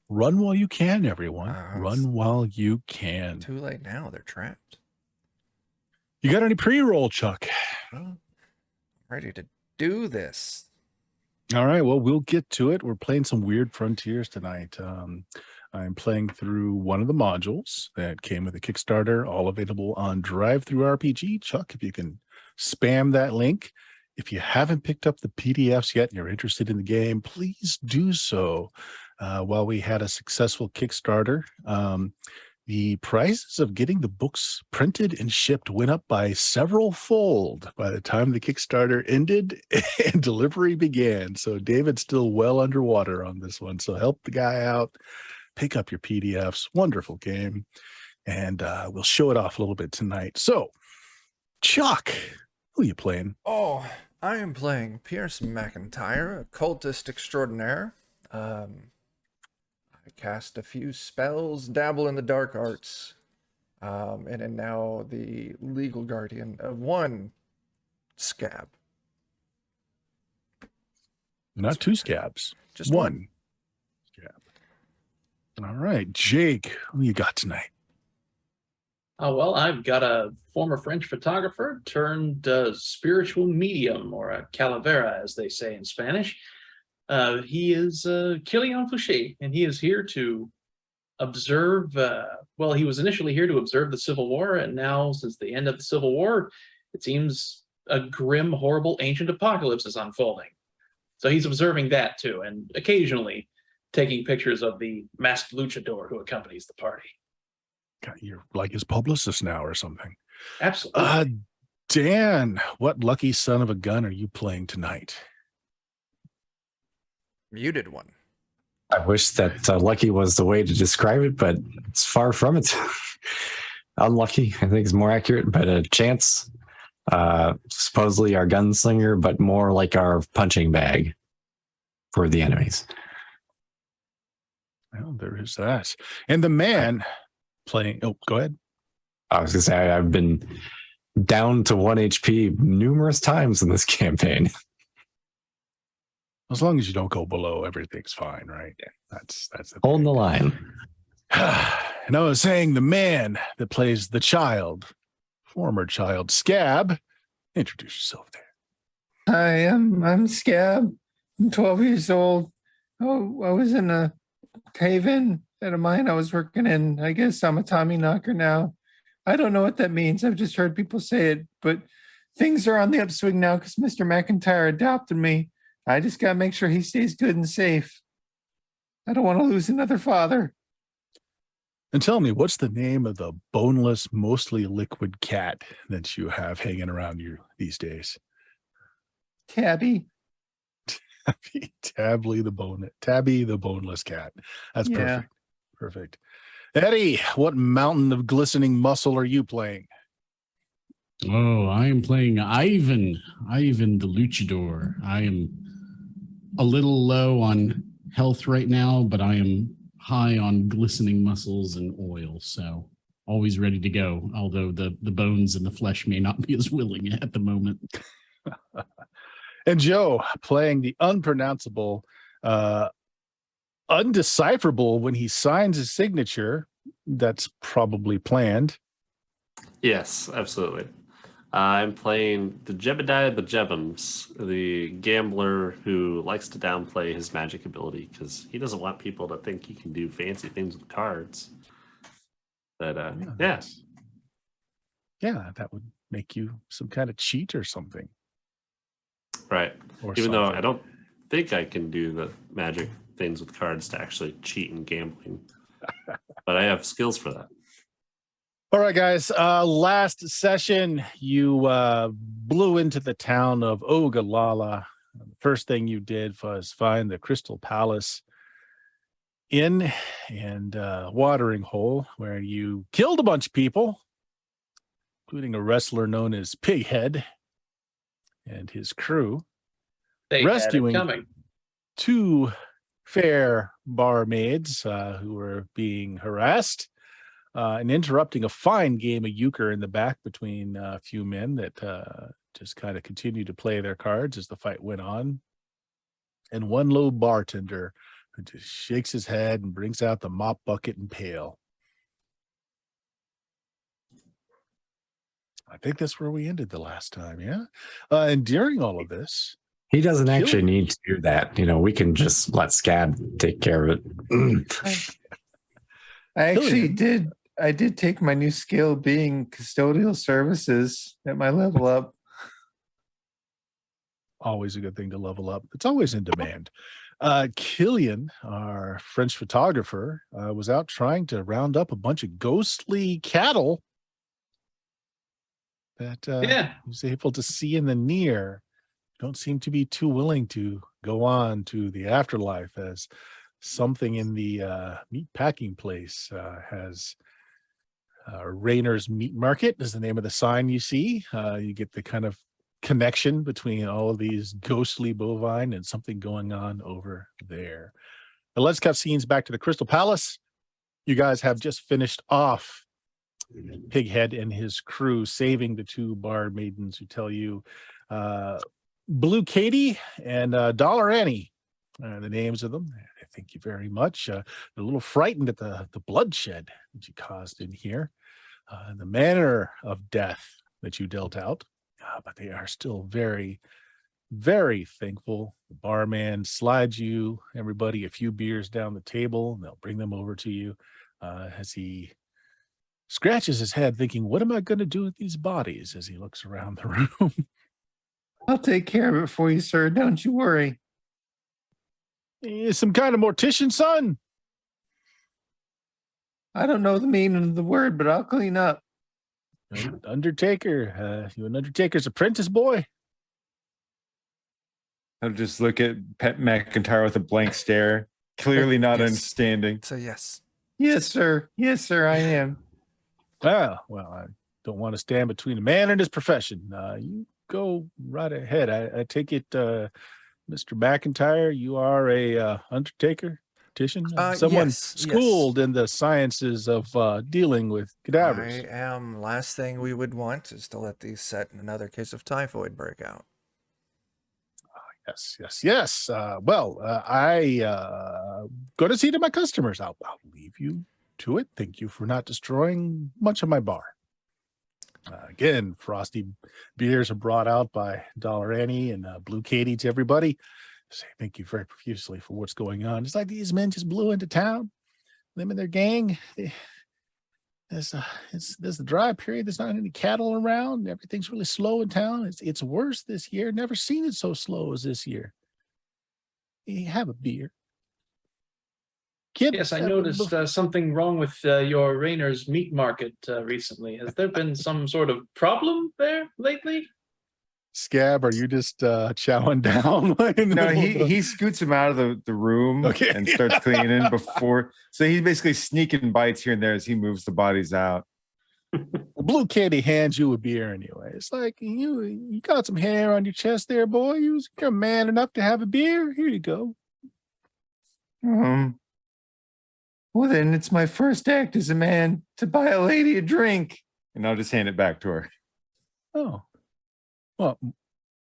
Run while you can, everyone. It's Run while you can. too late now. They're trapped. You got any pre-roll, Chuck? Well, ready to do this. All right, well, we'll get to it. We're playing some Weird Frontiers tonight. I'm playing through one of the modules that came with a Kickstarter, all available on Drive-Through RPG. Chuck, if you can spam that link. If you haven't picked up the PDFs yet and you're interested in the game, please do so. While we had a successful Kickstarter, the prices of getting the books printed and shipped went up by several fold by the time the Kickstarter ended and delivery began. So David's still well underwater on this one. So help the guy out, pick up your PDFs. Wonderful game. And we'll show it off a little bit tonight. So, Chuck, who are you playing? Oh, I am playing Pierce McIntyre, occultist extraordinaire. I cast a few spells, dabble in the dark arts, and am now the legal guardian of one scab. Not two scabs, Just one scab. All right, Jake, who you got tonight? Well, I've got a former French photographer turned spiritual medium, or a calavera, as they say in Spanish. He is Kilian Fouché, and he is here to observe. Well, he was initially here to observe the Civil War, and now, since the end of the Civil War, it seems a grim, horrible, ancient apocalypse is unfolding. So he's observing that too, and occasionally taking pictures of the masked luchador who accompanies the party. God, you're like his publicist now or something. Absolutely. Dan, what lucky son of a gun are you playing tonight? muted one. I wish that lucky was the way to describe it, but it's far from it. Unlucky, I think, is more accurate, but a chance. Supposedly our gunslinger, but more like our punching bag for the enemies. Well, there is that. And the man playing... Oh, go ahead. I was going to say, I've been down to 1 HP numerous times in this campaign. As long as you don't go below, everything's fine, right? Yeah. That's the Holding the line. And I was saying the man that plays the child, former child, Scab. Introduce yourself there. Hi, I'm Scab. I'm 12 years old. Oh, I was in a cave-in at a mine I was working in. I guess I'm a Tommy knocker now. I don't know what that means. I've just heard people say it, but things are on the upswing now because Mr. McIntyre adopted me. I just got to make sure he stays good and safe. I don't want to lose another father. And tell me, what's the name of the boneless, mostly liquid cat that you have hanging around you these days? Tabby. Tabby the boneless cat. That's Yeah. perfect. Perfect. Eddie, what mountain of glistening muscle are you playing? Oh, I am playing Ivan the Luchador. I am a little low on health right now, but I am high on glistening muscles and oil, so always ready to go, although the bones and the flesh may not be as willing at the moment. And Joe, playing the unpronounceable, undecipherable when he signs his signature. That's probably planned. Yes, absolutely. I'm playing the Jebediah the Jebums, the gambler who likes to downplay his magic ability because he doesn't want people to think he can do fancy things with cards. But yeah, that would make you some kind of cheat or something. Right. Or Even though something. I don't think I can do the magic things with cards to actually cheat in gambling. But I have skills for that. All right, guys. Last session, you blew into the town of Ogallala. The first thing you did was find the Crystal Palace Inn and watering hole, where you killed a bunch of people, including a wrestler known as Pighead and his crew, They rescuing had it coming. 2 fair barmaids who were being harassed, and interrupting a fine game of euchre in the back between a few men that just kind of continued to play their cards as the fight went on. And one low bartender who just shakes his head and brings out the mop bucket and pail. I think that's where we ended the last time, yeah? And during all of this, He doesn't actually Killian. need to do that. We can just let Scab take care of it. I actually Killian. I did take my new skill being custodial services at my level up. Always a good thing to level up. It's always in demand. Killian, our French photographer, was out trying to round up a bunch of ghostly cattle that he was able to see in the near. Don't seem to be too willing to go on to the afterlife, as something in the meat packing place has Rayner's Meat Market is the name of the sign you see. You get the kind of connection between all of these ghostly bovine and something going on over there. But let's cut scenes back to the Crystal Palace. You guys have just finished off Pighead and his crew saving the two bar maidens who tell you Blue Katie and Dollar Annie are the names of them. Thank you very much. They're a little frightened at the bloodshed that you caused in here, the manner of death that you dealt out, but they are still very, very thankful. The barman slides you, everybody, a few beers down the table, and they'll bring them over to you as he scratches his head thinking, what am I going to do with these bodies, as he looks around the room. I'll take care of it for you, sir. Don't you worry. Some kind of mortician, son? I don't know the meaning of the word, but I'll clean up. Undertaker. You an Undertaker's apprentice, boy? I'll just look at Pet McIntyre with a blank stare, clearly not Yes. understanding. So yes. Yes, sir. Yes, sir, I am. Well, I don't want to stand between a man and his profession. You go right ahead. I take it, Mr. McIntyre, you are a Undertaker? Someone Yes, schooled in the sciences of dealing with cadavers. I am. Last thing we would want is to let these set in another case of typhoid break out. Yes. Well, I go to see to my customers. I'll leave you to it. Thank you for not destroying much of my bar. Again, frosty beers are brought out by Dollar Annie and Blue Katie to everybody. Say thank you very profusely for what's going on. It's like these men just blew into town. Them and their gang. There's the dry period. There's not any cattle around. Everything's really slow in town. It's worse this year. Never seen it so slow as this year. You have a beer. Kid, Yes, I noticed something wrong with your Rayner's Meat Market recently. Has there been some sort of problem there lately? Scab, are you just chowing down? No, he scoots him out of the room and starts cleaning before. So he's basically sneaking bites here and there as he moves the bodies out. Blue Katie hands you a beer anyway. It's like, you got some hair on your chest there, boy. You're man enough to have a beer. Here you go. Well, then it's my first act as a man to buy a lady a drink. And I'll just hand it back to her. Oh. Well,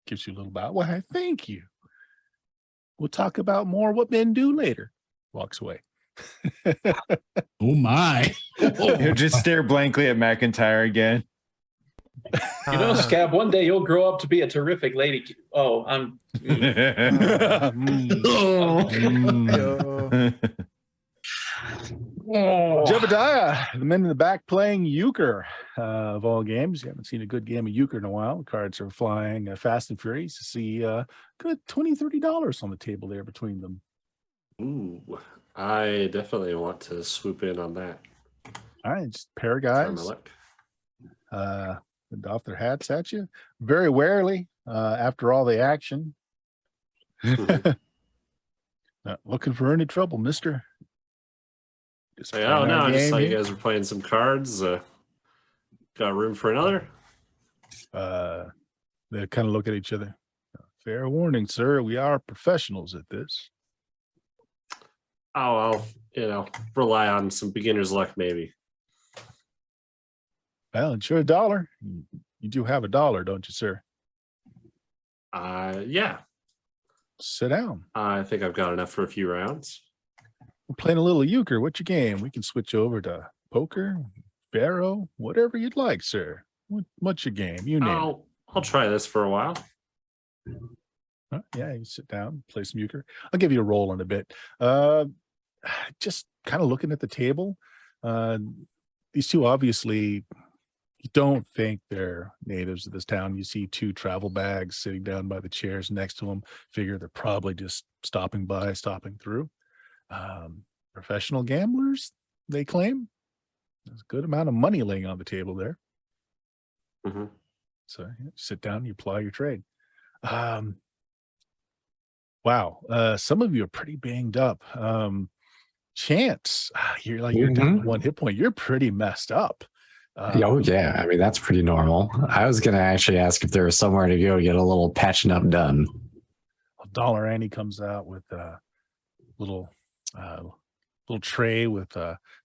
gives you a little bow. Why, thank you. We'll talk about more what men do later. Walks away. Oh my. He'll just stare blankly at McIntyre again. You know, Scab, one day you'll grow up to be a terrific lady. Oh, I'm. Jebediah, the men in the back playing euchre of all games. You haven't seen a good game of euchre in a while. Cards are flying fast and furious. To see good $20, $30 on the table there between them. Ooh, I definitely want to swoop in on that. All right, just a pair of Try my guys luck. off their hats at you very warily after all the action. Mhm. Not looking for any trouble, mister. Just Hey, playing oh no, our I just game saw you here. guys were playing some cards. Got room for another? They kind of look at each other. Fair warning, sir. We are professionals at this. Oh, I'll rely on some beginner's luck maybe. Well, it's your dollar. You do have a dollar, don't you, sir? Yeah. Sit down. I think I've got enough for a few rounds. We're playing a little euchre. What's your game? We can switch over to poker, faro, whatever you'd like, sir. What's your game? You name it. I'll try this for a while. Yeah, you sit down, play some euchre. I'll give you a roll in a bit. Just kind of looking at the table. These two obviously, you don't think they're natives of this town. You see two travel bags sitting down by the chairs next to them. Figure they're probably just stopping through. Professional gamblers, they claim. There's a good amount of money laying on the table there. Mm-hmm. So you sit down, you ply your trade. Wow. Some of you are pretty banged up. Chance, you're down to 1 hit point. You're pretty messed up. Oh yeah, I mean that's pretty normal. I was gonna actually ask if there was somewhere to go get a little patching up done. Dollar Annie comes out with a little tray with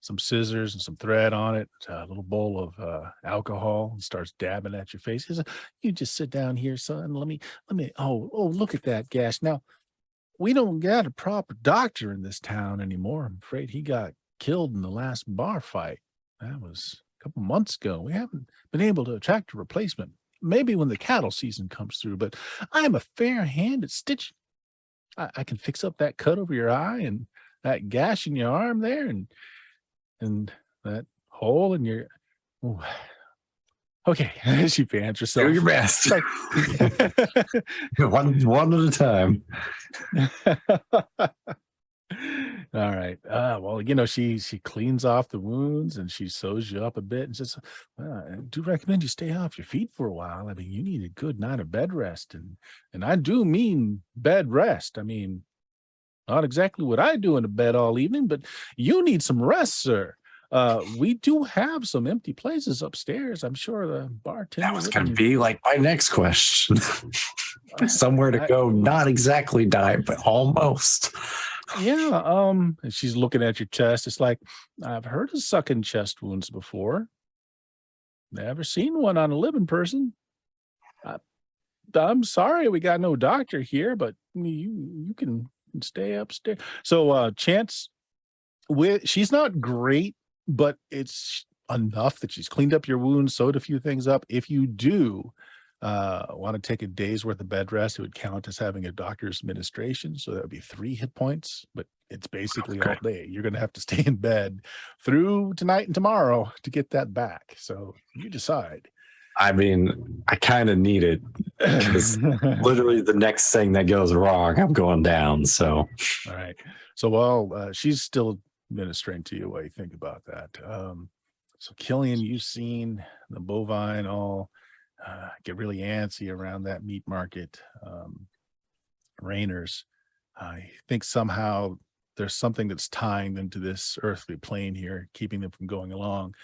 some scissors and some thread on it, a little bowl of alcohol, and starts dabbing at your face. He says, "You just sit down here, son. Let me. Oh, look at that gash. Now, we don't got a proper doctor in this town anymore. I'm afraid he got killed in the last bar fight. That was a couple months ago. We haven't been able to attract a replacement. Maybe when the cattle season comes through, but I am a fair hand at stitching. I can fix up that cut over your eye and that gash in your arm there and that hole in your... Ooh. Okay, she pants herself. Do your best. one at a time. All right. Well, you know, she cleans off the wounds and she sews you up a bit and says, well, I do recommend you stay off your feet for a while. I mean, you need a good night of bed rest. And I do mean bed rest. I mean, not exactly what I do in a bed all evening, but you need some rest, sir. We do have some empty places upstairs. I'm sure the bartender... That was going to be like my next question. Somewhere to go, not exactly die, but almost. Yeah, and she's looking at your chest. It's like, I've heard of sucking chest wounds before. Never seen one on a living person. I'm sorry we got no doctor here, but you can stay upstairs. So Chance, she's not great, but it's enough that she's cleaned up your wounds, sewed a few things up. If you do want to take a day's worth of bed rest, it would count as having a doctor's administration. So that would be 3 hit points, but it's basically all day. You're going to have to stay in bed through tonight and tomorrow to get that back. So you decide. I mean, I kind of need it because literally the next thing that goes wrong, I'm going down. So, all right. So while she's still administering to you, what do you think about that? So Killian, you've seen the bovine all get really antsy around that meat market. Rainers, I think somehow there's something that's tying them to this earthly plane here, keeping them from going along.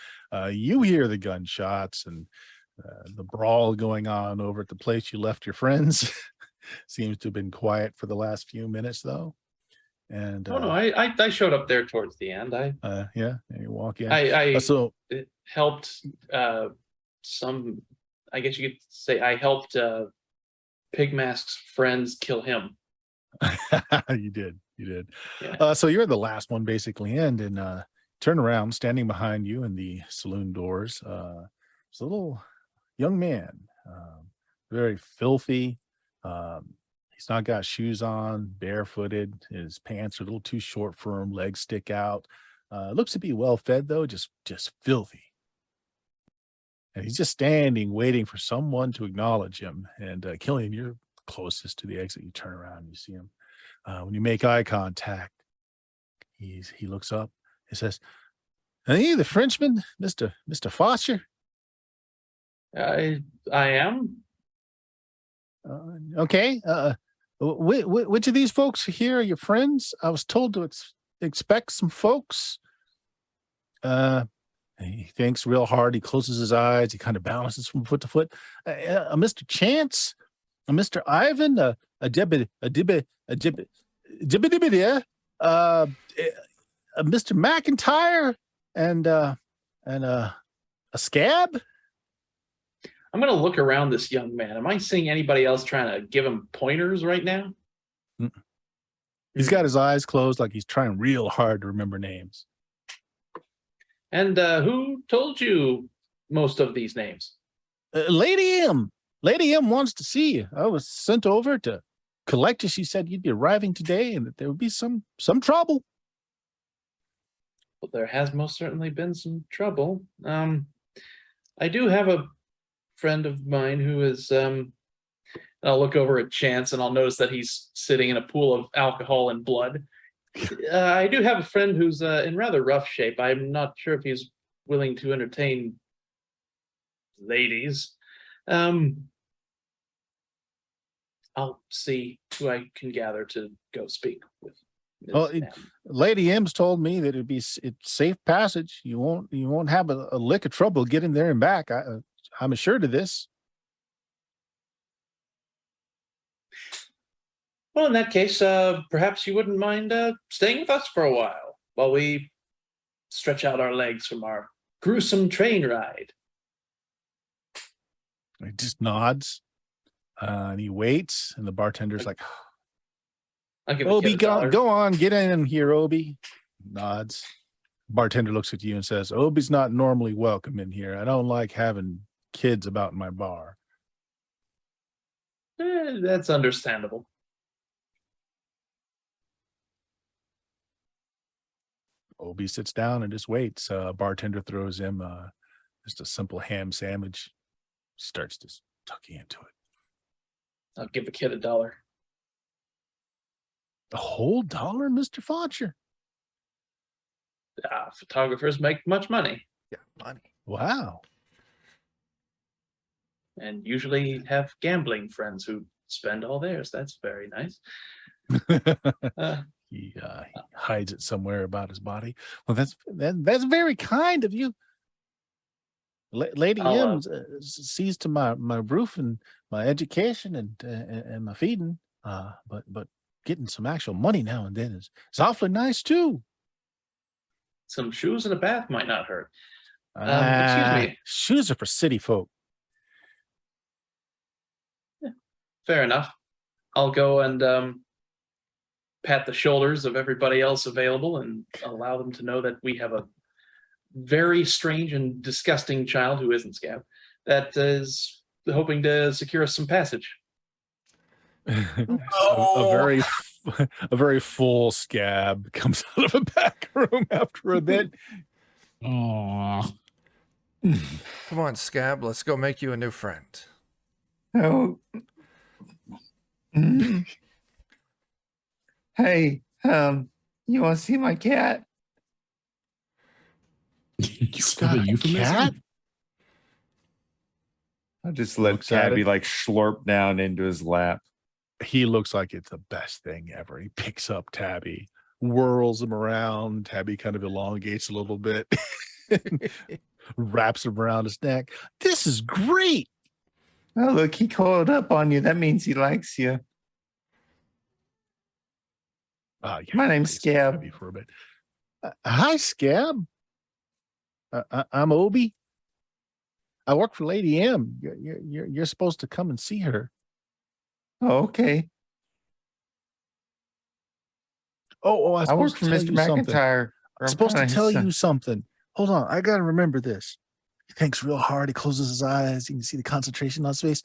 You hear the gunshots and the brawl going on over at the place you left your friends. Seems to have been quiet for the last few minutes, though. And I showed up there towards the end. Yeah, and you walk in. So it helped some. I guess you could say I helped Pigmask's friends kill him. You did. Yeah. So you're the last one basically in, and turn around, standing behind you in the saloon doors. It's a little young man, very filthy. He's not got shoes on, barefooted. His pants are a little too short for him. Legs stick out. Looks to be well fed though, just filthy. And he's just standing, waiting for someone to acknowledge him. And Killian, you're closest to the exit. You turn around, and you see him. When you make eye contact, he looks up. He says, "Are you the Frenchman, Mr. Foster?" I am. Okay. Which of these folks here are your friends? I was told to expect some folks. He thinks real hard. He closes his eyes. He kind of balances from foot to foot. Mr. Chance, Mr. Ivan, Mr. McIntyre, and a scab. I'm going to look around this young man. Am I seeing anybody else trying to give him pointers right now? He's got his eyes closed like he's trying real hard to remember names. And who told you most of these names? Lady M. Lady M wants to see you. I was sent over to collect you. She said you'd be arriving today and that there would be some trouble. Well, there has most certainly been some trouble. I do have a friend of mine who is I'll look over at Chance and I'll notice that he's sitting in a pool of alcohol and blood. I do have a friend who's in rather rough shape. I'm not sure if he's willing to entertain ladies. I'll see who I can gather to go speak with. Well, Lady M's told me that it's safe passage. You won't have a lick of trouble getting there and back. I'm assured of this. Well, in that case, perhaps you wouldn't mind staying with us for a while we stretch out our legs from our gruesome train ride. He just nods, and he waits, and the bartender's like, I'll give Obi, $1. go on, get in here, Obi. Nods. Bartender looks at you and says, Obi's not normally welcome in here. I don't like having kids about in my bar. That's understandable. Obi sits down and just waits. Bartender throws him just a simple ham sandwich. Starts just tucking into it. I'll give the kid $1. A whole $1, Mr. Fotcher? Photographers make much money. Yeah, money. Wow. And usually have gambling friends who spend all theirs. That's very nice. He hides it somewhere about his body. Well, that's very kind of you. Lady M sees to my roof and my education and my feeding. But getting some actual money now and then is awfully nice too. Some shoes and a bath might not hurt. Excuse me. Shoes are for city folk. Yeah, fair enough. I'll go and pat the shoulders of everybody else available and allow them to know that we have a very strange and disgusting child who isn't Scab that is hoping to secure us some passage. a very full Scab comes out of a back room after a bit. Oh, Come on, Scab. Let's go make you a new friend. Oh. Hey, you want to see my cat? you got a euphemism? Cat? I'll just let Looks at Tabby it. like slurp down into his lap. He looks like it's the best thing ever. He picks up Tabby, whirls him around. Tabby kind of elongates a little bit, wraps him around his neck. This is great. Oh, look, he coiled up on you. That means he likes you. Yeah, My name's please, Scab. Tabby for a bit. Hi, Scab. I'm Obi. I work for Lady M. You're supposed to come and see her. Oh, okay. I work for Mr. McIntyre. I'm supposed to tell you something. Hold on. I got to remember this. He thinks real hard. He closes his eyes. You can see the concentration on his face.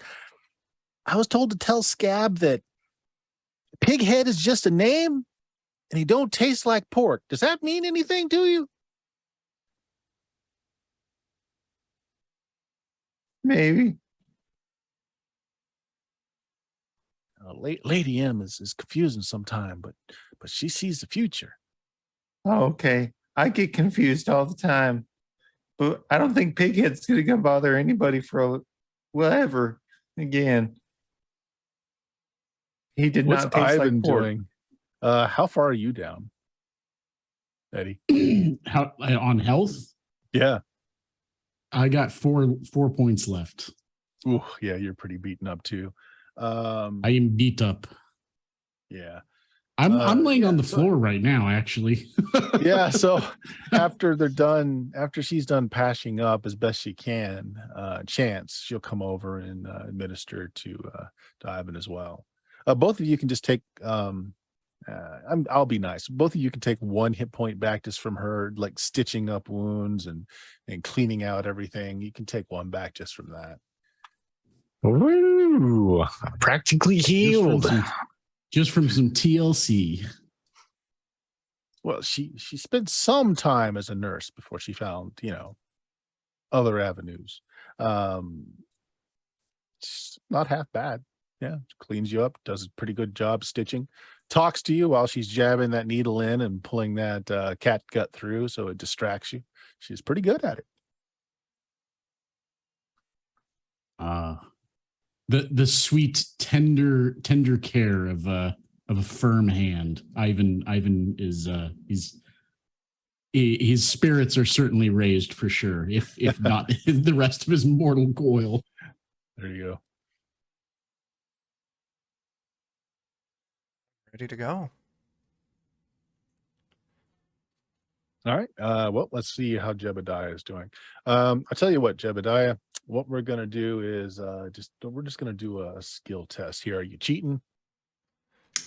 I was told to tell Scab that Pighead is just a name and he don't taste like pork. Does that mean anything to you? Maybe. Lady M is confusing sometimes, but she sees the future. Oh, okay. I get confused all the time. But I don't think Pighead's going to bother anybody for ever again. He did What's not taste Ivan like pork. doing? How far are you down, Eddie? How on health? Yeah. I got four points left. Ooh, yeah, you're pretty beaten up too. I am beat up. Yeah. I'm laying on the so- floor right now, actually. Yeah, so after she's done patching up as best she can, Chance, she'll come over and administer to Ivan as well. Both of you can just take I'll be nice. Both of you can take 1 hit point back just from her, like stitching up wounds and cleaning out everything. You can take 1 back just from that. Woo! Practically healed. Just from some TLC. Well, she spent some time as a nurse before she found, other avenues. It's not half bad. Yeah, cleans you up, does a pretty good job stitching, talks to you while she's jabbing that needle in and pulling that cat gut through so it distracts you. She's pretty good at it. The sweet, tender care of a firm hand. Ivan is his spirits are certainly raised for sure, if not the rest of his mortal coil. There you go. Ready to go. All right. Well, let's see how Jebediah is doing. I'll tell you what, Jebediah, what we're going to do is we're just going to do a skill test here. Are you cheating?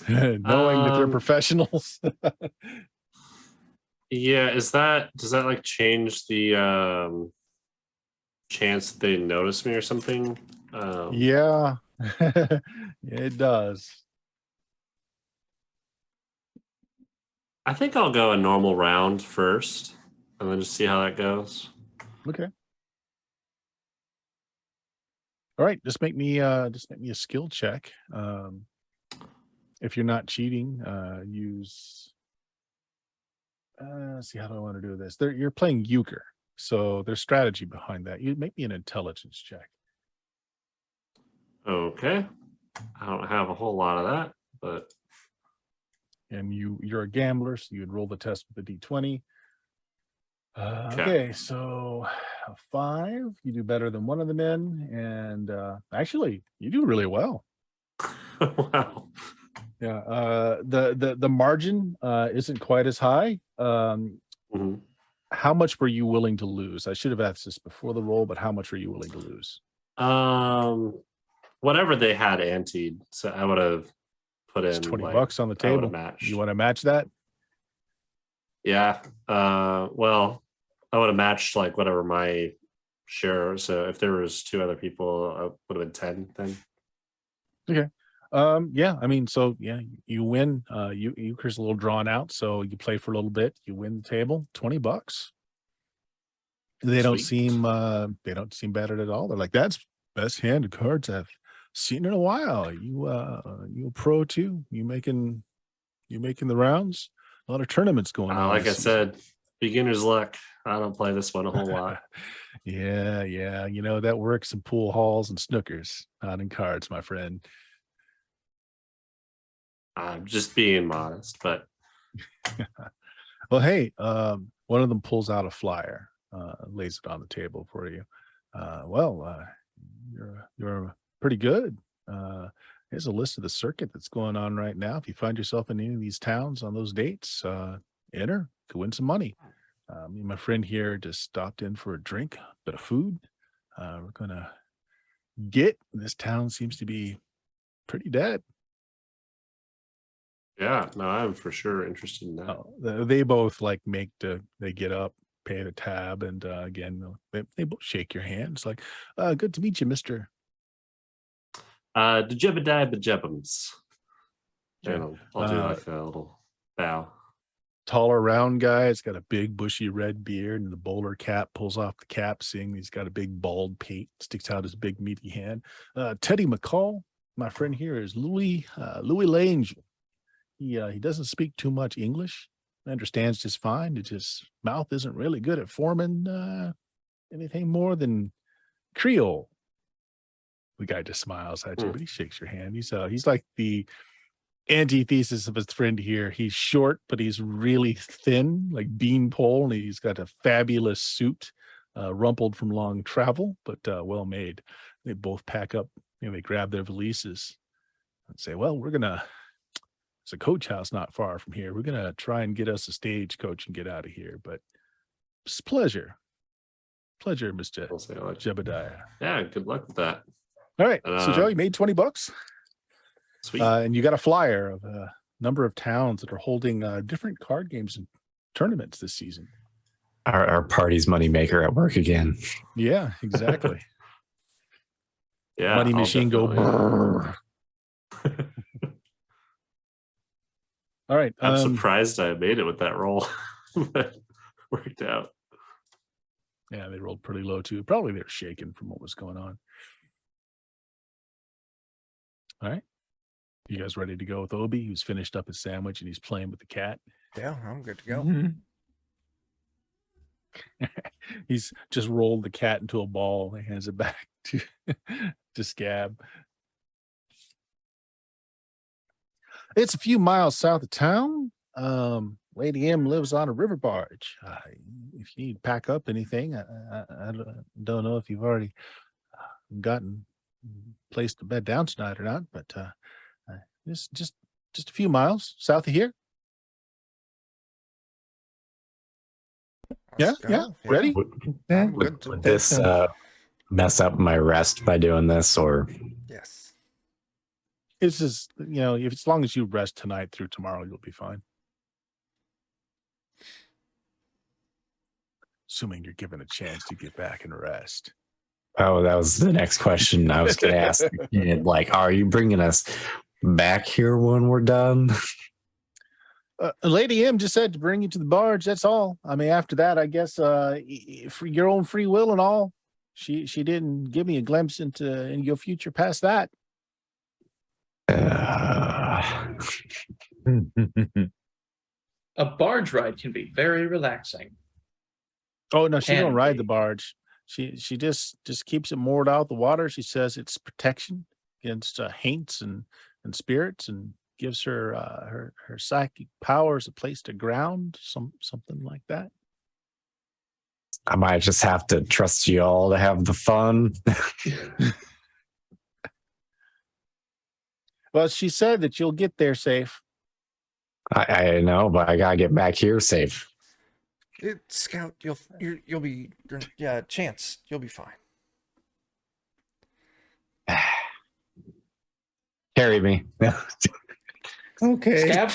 Knowing that they're professionals. Yeah, does that like change the chance that they notice me or something? Yeah, it does. I think I'll go a normal round first and then just see how that goes. Okay. All right, just make me a skill check. If you're not cheating, use let's see, how do I want to do this? You're playing euchre, so there's strategy behind that. You make me an intelligence check. Okay. I don't have a whole lot of that, but And you're a gambler, so you would roll the test with a d20. Okay. Okay, so a 5, you do better than one of the men, and actually, you do really well. Wow. Yeah, the margin isn't quite as high. Mhm. How much were you willing to lose? I should have asked this before the roll, but how much were you willing to lose? Whatever they had anteed, so I would have put It's in $20 on the I would table. have matched. You want to match that? Yeah. Well, I would have matched like whatever my share. So if there was 2 other people, I would have been 10 then. Okay. Yeah, I mean, so yeah, you win. Euchre's a little drawn out, so you play for a little bit, you win the table, $20. They don't Sweet. seem bad at it all. They're like, that's best hand of cards I've seen in a while. You a pro too? You making the rounds? A lot of tournaments going on. Like I this season. said, beginner's luck. I don't play this one a whole lot. Yeah, that works in pool halls and snookers, not in cards, my friend. I'm just being modest, but Well, hey, one of them pulls out a flyer, lays it on the table for you. You're pretty good. Here's a list of the circuit that's going on right now. If you find yourself in any of these towns on those dates, enter, could win some money. Me and my friend here just stopped in for a drink, a bit of food. We're gonna this town seems to be pretty dead. yeah, no, I'm for sure interested in that. They both like they get up, pay the tab, and again, they both shake your hand. It's like, good to meet you, mister. The Jebediah Bejebums. Yeah. And I'll do like a little bow. Taller, round guy. He's got a big, bushy red beard, and the bowler cap pulls off the cap, seeing he's got a big bald pate, sticks out his big meaty hand. Teddy McCall, my friend here, is Louis L'Angel. He doesn't speak too much English. Understands just fine. It's his mouth isn't really good at forming anything more than Creole. The guy just smiles at you, but he shakes your hand. He's like the antithesis of his friend here. He's short, but he's really thin, like beanpole, and he's got a fabulous suit, rumpled from long travel, but well made. They both pack up, they grab their valises and say, well, there's a coach house not far from here. We're going to try and get us a stagecoach and get out of here, but it's pleasure, Mr. Jebediah. Yeah, good luck with that. All right. So Joe, you made $20. Sweet. And you got a flyer of number of towns that are holding different card games and tournaments this season. Our party's moneymaker at work again. Yeah, exactly. Yeah, Money I'll machine go. definitely- All right. I'm surprised I made it with that roll. But worked out. Yeah, they rolled pretty low too. Probably they were shaken from what was going on. All right. You guys ready to go with Obi, who's finished up his sandwich and he's playing with the cat? Yeah, I'm good to go. Mhm. He's just rolled the cat into a ball and hands it back to Scab. It's a few miles south of town. Lady M lives on a river barge. If you need to pack up anything, I don't know if you've already gotten place to bed down tonight or not, but just a few miles south of here. Let's Yeah, go. ready? I'm Would, good to would go. this mess up my rest by doing this, or Yes. It's just, if as long as you rest tonight through tomorrow, you'll be fine. Assuming you're given a chance to get back and rest. oh, that was the next question I was going to ask. Like, are you bringing us back here when we're done? Lady M just said to bring you to the barge. That's all. I mean, after that, I guess for your own free will and all, she didn't give me a glimpse into your future past that. A barge ride can be very relaxing. Oh no, she don't Can ride be. the barge. She just keeps it moored out the water. She says it's protection against haints and spirits, and gives her her psychic powers a place to ground, something like that. I might just have to trust you all to have the fun. Well, she said that you'll get there safe. I know, but I gotta get back here safe. Scout, you'll be Chance, you'll be fine. Carry me. Okay. Scab?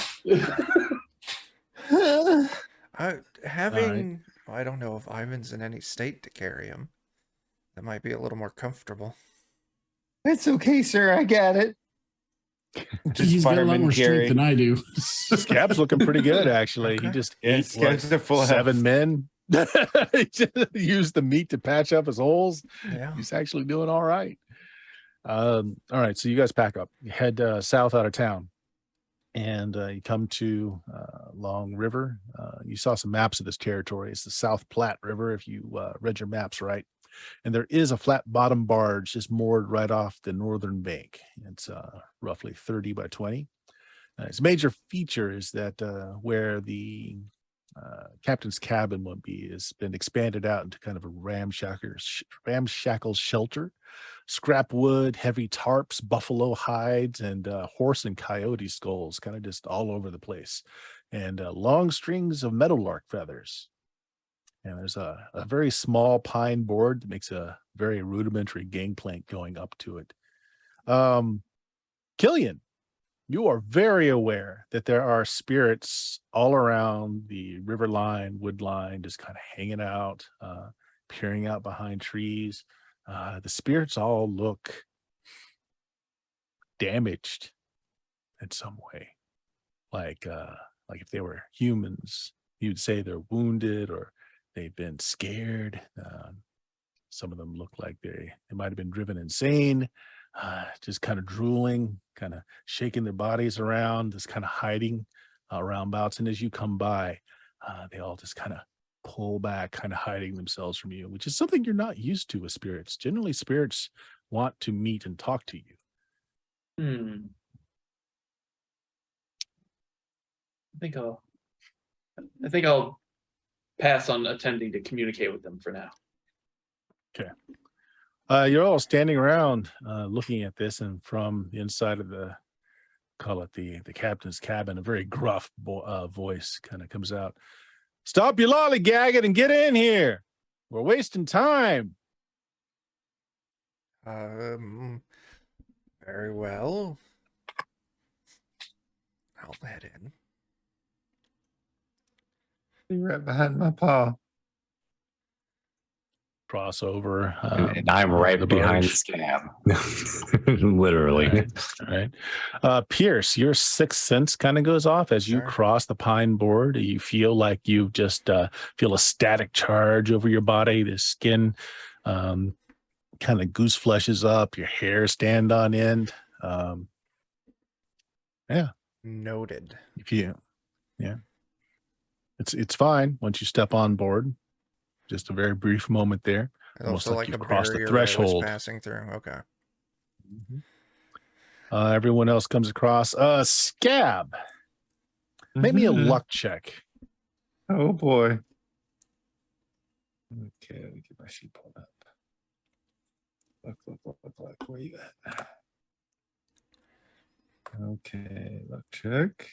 I don't know if Ivan's in any state to carry him. That might be a little more comfortable. It's okay, sir. I got it. Just He's got a lot fireman more Gary. strength than I do. Scab's looking pretty good, actually. He Okay. just Yeah, ate Scab's at full 7 health. men. He just used the meat to patch up his holes. Yeah. He's actually doing all right. All right, so you guys pack up. You head south out of town, and you come to Long River. You saw some maps of this territory. It's the South Platte River, if you read your maps right. And there is a flat bottom barge just moored right off the northern bank. It's roughly 30 by 20. Its major feature is that where the captain's cabin would be has been expanded out into kind of a ramshackle shelter. Scrap wood, heavy tarps, buffalo hides, and horse and coyote skulls kind of just all over the place. And long strings of meadowlark feathers. And there's a very small pine board that makes a very rudimentary gangplank going up to it. Killian, you are very aware that there are spirits all around the river line, wood line, just kind of hanging out, peering out behind trees. The spirits all look damaged in some way. Like if they were humans, you'd say they're wounded or they've been scared. Some of them look like they might have been driven insane, just kind of drooling, kind of shaking their bodies around, just kind of hiding around bouts. And as you come by, they all just kind of pull back, kind of hiding themselves from you, which is something you're not used to with spirits. Generally, spirits want to meet and talk to you. I think I'll pass on attempting to communicate with them for now. Okay. You're all standing around looking at this, and from the inside of the captain's cabin, a very gruff voice kind of comes out. Stop your lollygagging and get in here. We're wasting time. Very well. I'll head in. Be right behind my paw. Crossover. And I'm right the behind barge. Scab. Literally. All right. Pierce, your sixth sense kind of goes off as you Sure. cross the pine board. You feel like you just feel a static charge over your body. The skin kind of goose fleshes up. Your hair stand on end. Yeah. Noted. It's fine once you step on board. Just a very brief moment there. There's Almost also like like a you've crossed the barrier I was threshold. passing through. Okay. Everyone else comes across. Scab. Maybe a Mhm. luck check. Oh boy. Okay, let me get my sheet pulled up. Look. Where you at? Okay, luck check.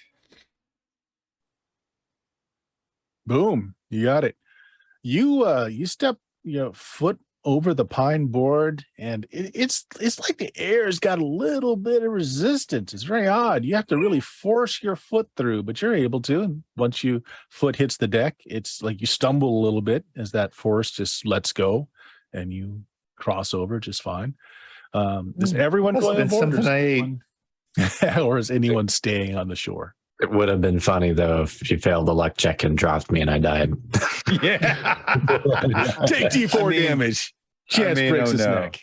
Boom. You got it. You step your foot over the pine board, and it's like the air's got a little bit of resistance. It's very odd. You have to really force your foot through, but you're able to. And once your foot hits the deck, it's like you stumble a little bit as that force just lets go, and you cross over just fine. Is everyone Must have going on been board, something I ate. or is anyone staying on the shore? It would have been funny though if she failed the luck check and dropped me and I died. Yeah. Take D4 damage. Chance breaks his neck.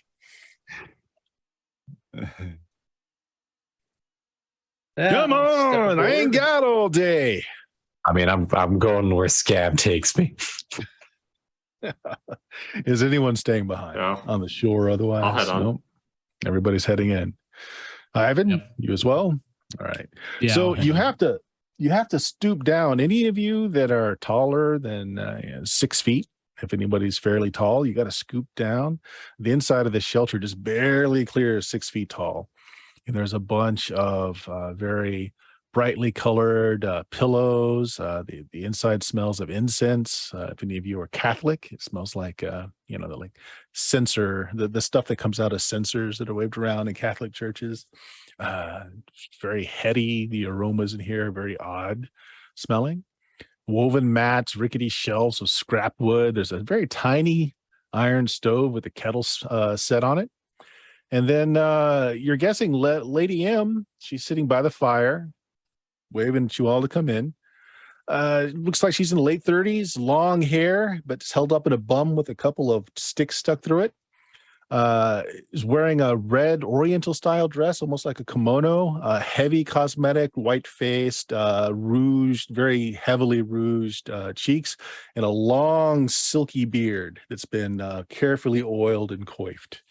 Yeah, Come I'll step on, I ain't aboard. got all day. I mean, I'm going where Scab takes me. Is anyone staying behind No. on the shore? Otherwise, I'll head on. Nope. Everybody's heading in. Ivan, Yep. you as well. All right. Yeah. So I'll head you on. have to stoop down. Any of you that are taller than 6 feet, if anybody's fairly tall, you got to scoop down. The inside of the shelter just barely clears 6 feet tall, and there's a bunch of very brightly colored pillows. The inside smells of incense. If any of you are Catholic, it smells like the like censer, the stuff that comes out of censers that are waved around in Catholic churches. Very heady. The aromas in here are very odd smelling. Woven mats, rickety shelves of scrap wood. There's a very tiny iron stove with a kettle set on it. And then you're guessing Lady M, she's sitting by the fire, waving at you all to come in. Looks like she's in the late 30s, long hair, but it's held up in a bun with a couple of sticks stuck through it. Is wearing a red Oriental style dress, almost like a kimono, heavy cosmetic, white-faced, rouged, very heavily rouged cheeks, and a long silky beard that's been carefully oiled and coiffed.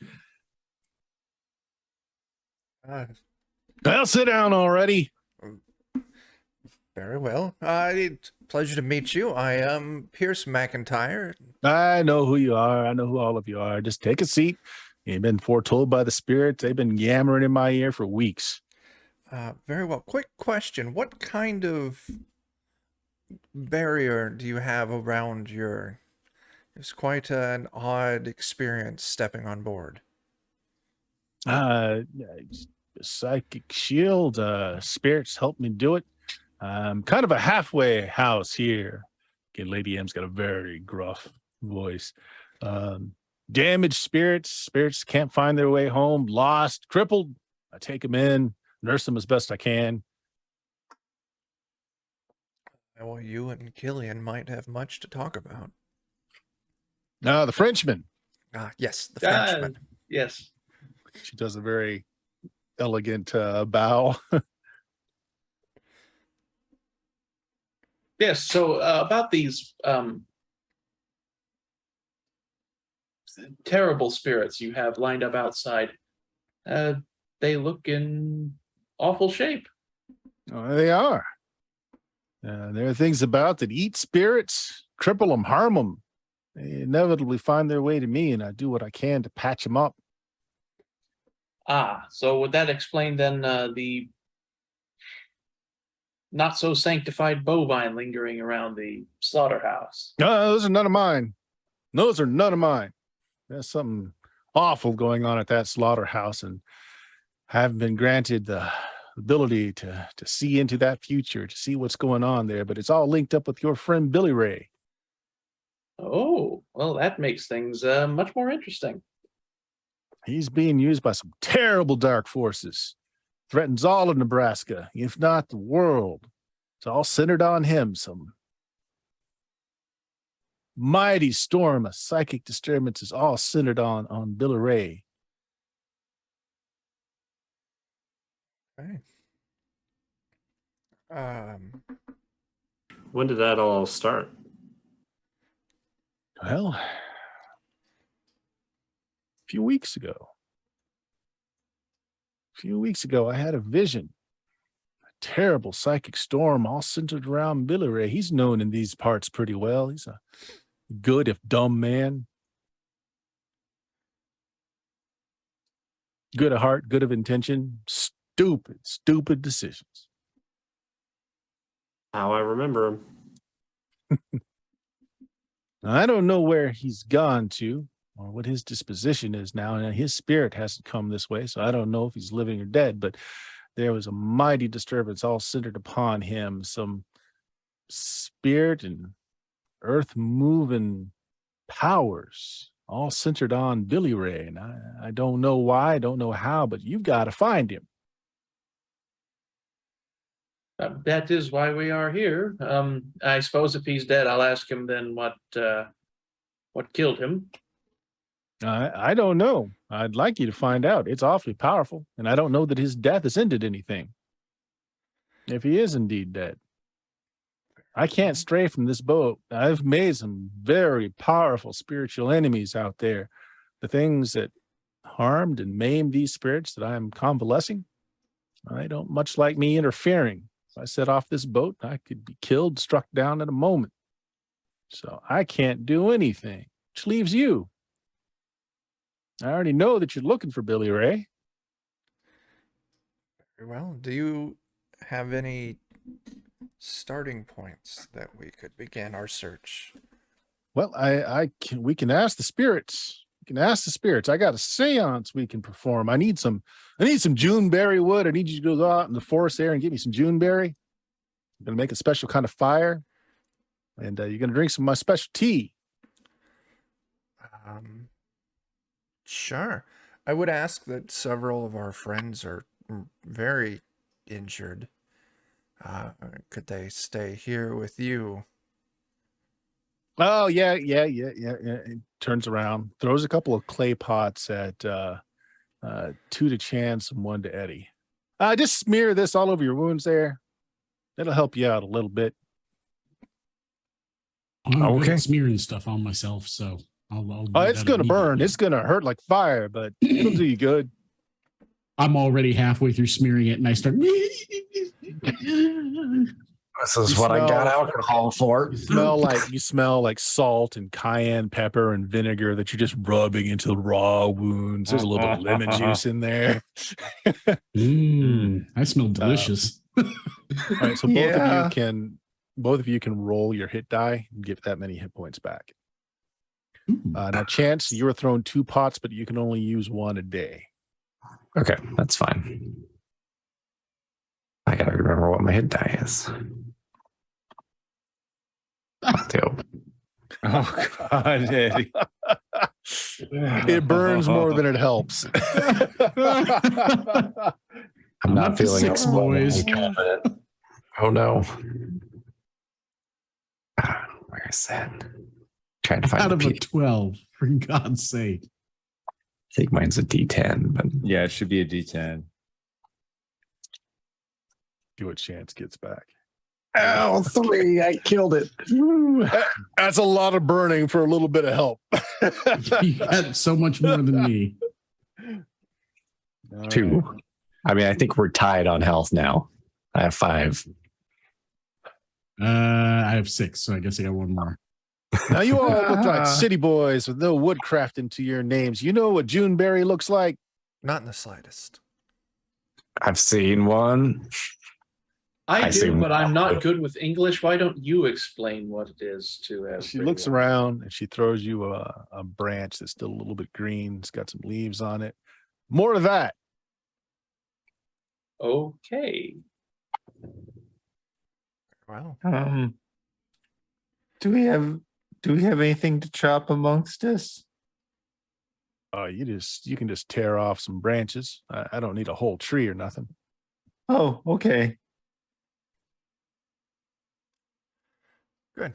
Well, sit down already. Very well. It's a pleasure to meet you. I am Pierce McIntyre. I know who you are. I know who all of you are. Just take a seat. You've been foretold by the spirits. They've been yammering in my ear for weeks. Very well. Quick question. What kind of barrier do you have around your... It's quite an odd experience stepping on board. Psychic shield. Spirits help me do it. Kind of a halfway house here. Okay, Lady M's got a very gruff voice. Damaged spirits can't find their way home, lost, crippled. I take them in, nurse them as best I can. Well, you and Killian might have much to talk about. The Frenchman. Yes, the Frenchman. Yes. She does a very elegant bow. Yes. So about these terrible spirits you have lined up outside, they look in awful shape. They are. There are things about that eat spirits, cripple them, harm them. They inevitably find their way to me, and I do what I can to patch them up. So would that explain then the not so sanctified bovine lingering around the slaughterhouse? Those are none of mine. Those are none of mine. There's something awful going on at that slaughterhouse, and haven't been granted the ability to see into that future, to see what's going on there, but it's all linked up with your friend Billy Ray. Oh, well, that makes things much more interesting. He's being used by some terrible dark forces. Threatens all of Nebraska, if not the world. It's all centered on him. Some mighty storm of psychic disturbances, all centered on Billy Ray. Okay. When did that all start? Well, a few weeks ago. A few weeks ago, I had a vision. A terrible psychic storm all centered around Billy Ray. He's known in these parts pretty well. He's a good, if dumb man. Good of heart, good of intention. Stupid decisions. How I remember him. I don't know where he's gone to or what his disposition is now. And his spirit hasn't come this way, so I don't know if he's living or dead, but there was a mighty disturbance all centered upon him. Some spirit and earth moving powers all centered on Billy Ray. And I don't know why, I don't know how, but you've got to find him. That is why we are here. I suppose if he's dead, I'll ask him then what killed him. I don't know. I'd like you to find out. It's awfully powerful, and I don't know that his death has ended anything. If he is indeed dead. I can't stray from this boat. I've made some very powerful spiritual enemies out there. The things that harmed and maimed these spirits that I'm convalescing, I don't much like me interfering. If I set off this boat, I could be killed, struck down in a moment. So I can't do anything, which leaves you. I already know that you're looking for Billy Ray. Very well. Do you have any starting points that we could begin our search? Well, we can ask the spirits. We can ask the spirits. I got a seance we can perform. I need some Juneberry wood. I need you to go out in the forest there and get me some Juneberry. I'm going to make a special kind of fire. And you're going to drink some of my special tea. Sure. I would ask that several of our friends are very injured. Could they stay here with you? Oh, yeah. It turns around, throws a couple of clay pots at 2 to Chance and 1 to Eddie. Just smear this all over your wounds there. It'll help you out a little bit. I'm good Okay. at smearing stuff on myself, so I'll do It's that going to burn. immediately. It's going to hurt like fire, but it'll do you good. I'm already halfway through smearing it, and I start. This is You what I got smell- alcohol for. You smell like salt and cayenne pepper and vinegar that you're just rubbing into the raw wounds. There's a little bit of lemon juice in there. I smell delicious. All right, so Yeah. both of you can roll your hit die and get that many hit points back. Now, Chance, you were thrown 2 pots, but you can only use 1 a day. Okay, that's fine. I gotta remember what my hit die is. 2. Oh God, Eddie. It burns more than it helps. I'm not up to feeling 6, boys. confident. Oh no. Where is that? Trying to find Out the of a P. 12, for God's sake. I think mine's a D10, but Yeah, it should be a D10. See what Chance gets back. oh, 3! I killed it. That's a lot of burning for a little bit of help. You got so much more than me. All 2. right. I mean, I think we're tied on health now. I have 5. I have 6, so I guess I got 1 more. Now you all look like city boys with no woodcraft into your names. You know what Juneberry looks like? Not in the slightest. I've seen one. I do, assume- but I'm not good with English. Why don't you explain what it is to us? She looks around and she throws you a branch that's still a little bit green. It's got some leaves on it. More of that. Okay. Wow. Do we have anything to chop amongst us? You can just tear off some branches. I don't need a whole tree or nothing. Oh, okay. Good.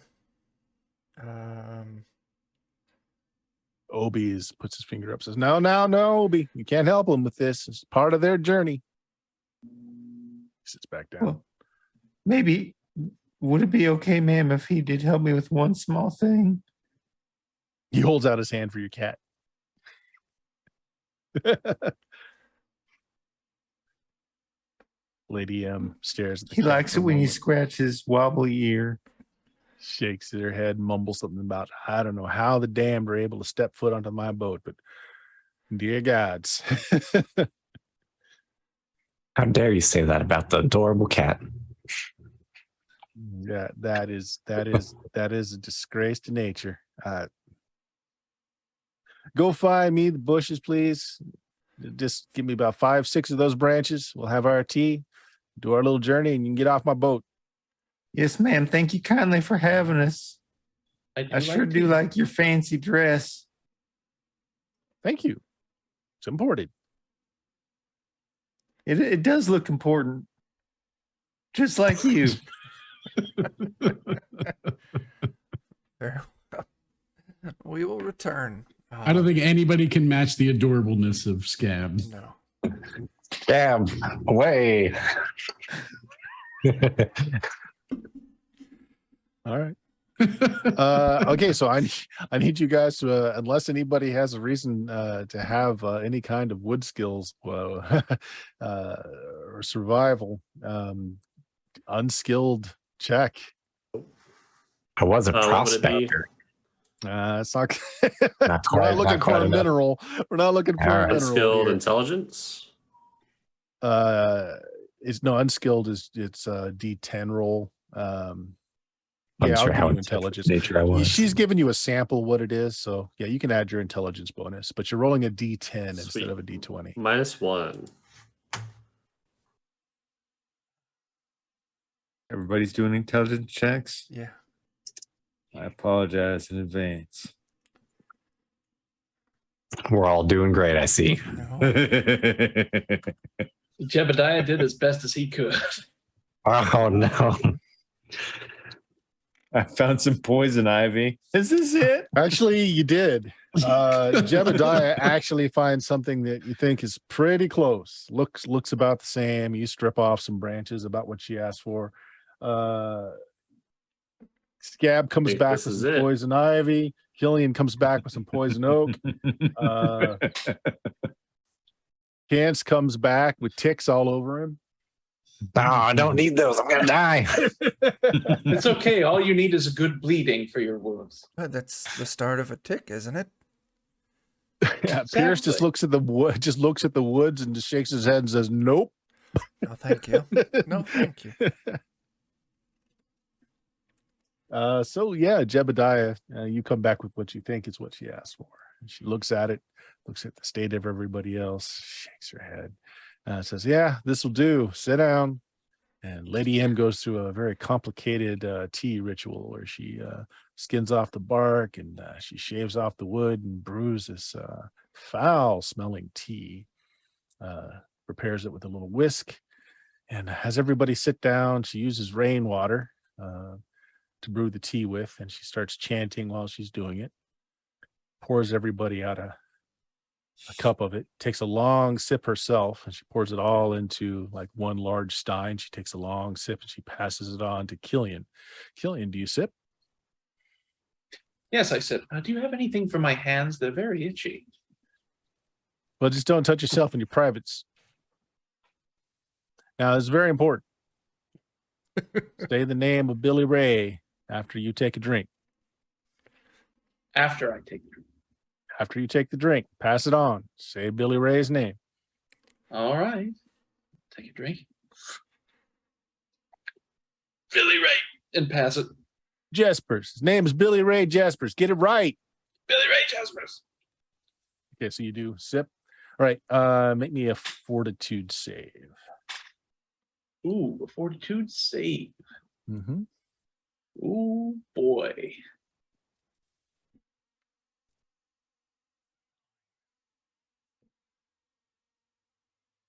Obi puts his finger up, says, No, Obi, you can't help them with this. It's part of their journey. He sits back down. Well, maybe, would it be okay, ma'am, if he did help me with one small thing? He holds out his hand for your cat. Lady M stares at the He cat likes for it a when you moment, scratch his wobbly ear. shakes their head, mumbles something about, I don't know how the damned are able to step foot onto my boat, but dear gods. How dare you say that about the adorable cat? Yeah, that is a disgrace to nature. Go find me the bushes, please. Just give me about 5, 6 of those branches. We'll have our tea, do our little journey, and you can get off my boat. Yes, ma'am. Thank you kindly for having us. I sure do like your fancy dress. Thank you. It's imported. It does look important. Just like you. Very well. We will return. I don't think anybody can match the adorableness of Scab. No. Scab, away. All right. Okay, so I need you guys to, unless anybody has a reason to have any kind of wood skills or survival, unskilled check. I was a What would it be? prospector. It's not. Not We're quite, not looking not quite for a enough. mineral. We're not looking for All a right. mineral. Unskilled here. intelligence. It's no unskilled. It's a D10 roll. I'm Yeah, I'll sure give how you in touch with intelligence. nature I was. She's giving you a sample what it is, so yeah, you can add your intelligence bonus, but you're rolling a D10 Sweet. instead of a D20. -1. Everybody's doing intelligence checks. Yeah. I apologize in advance. We're all doing great, I see. No. Jebediah did as best as he could. Oh no. I found some poison ivy. Is this it? Actually, you did. Jebediah actually finds something that you think is pretty close. Looks about the same. You strip off some branches, about what she asked for. Scab comes Think back this with is some it. poison ivy. Killian comes back with some poison oak. Chance comes back with ticks all over him. Oh, I don't need those. I'm gonna die. It's okay. All you need is a good bleeding for your wounds. That's the start of a tick, isn't it? Yeah, Pierce just Exactly. looks at the woods and just shakes his head and says, "Nope." No, thank you. No, thank you. So yeah, Jebediah, you come back with what you think is what she asked for. And she looks at it, looks at the state of everybody else, shakes her head, says, "Yeah, this will do. Sit down." And Lady M goes through a very complicated tea ritual where she skins off the bark and she shaves off the wood and brews this foul-smelling tea. Prepares it with a little whisk and has everybody sit down. She uses rainwater to brew the tea with, and she starts chanting while she's doing it. Pours everybody out a cup of it, takes a long sip herself, and she pours it all into like one large stein. She takes a long sip and she passes it on to Killian. Killian, do you sip? Yes, I said, do you have anything for my hands? They're very itchy. Well, just don't touch yourself in your privates. Now, it's very important. Say the name of Billy Ray after you take a drink. After I take the drink. After you take the drink, pass it on. Say Billy Ray's name. All right. Take a drink. Billy Ray. And pass it. Jaspers. His name is Billy Ray Jaspers. Get it right. Billy Ray Jaspers. Okay, so you do sip. All right. Make me a fortitude save. Ooh, a fortitude save. Mm-hmm. Ooh, boy.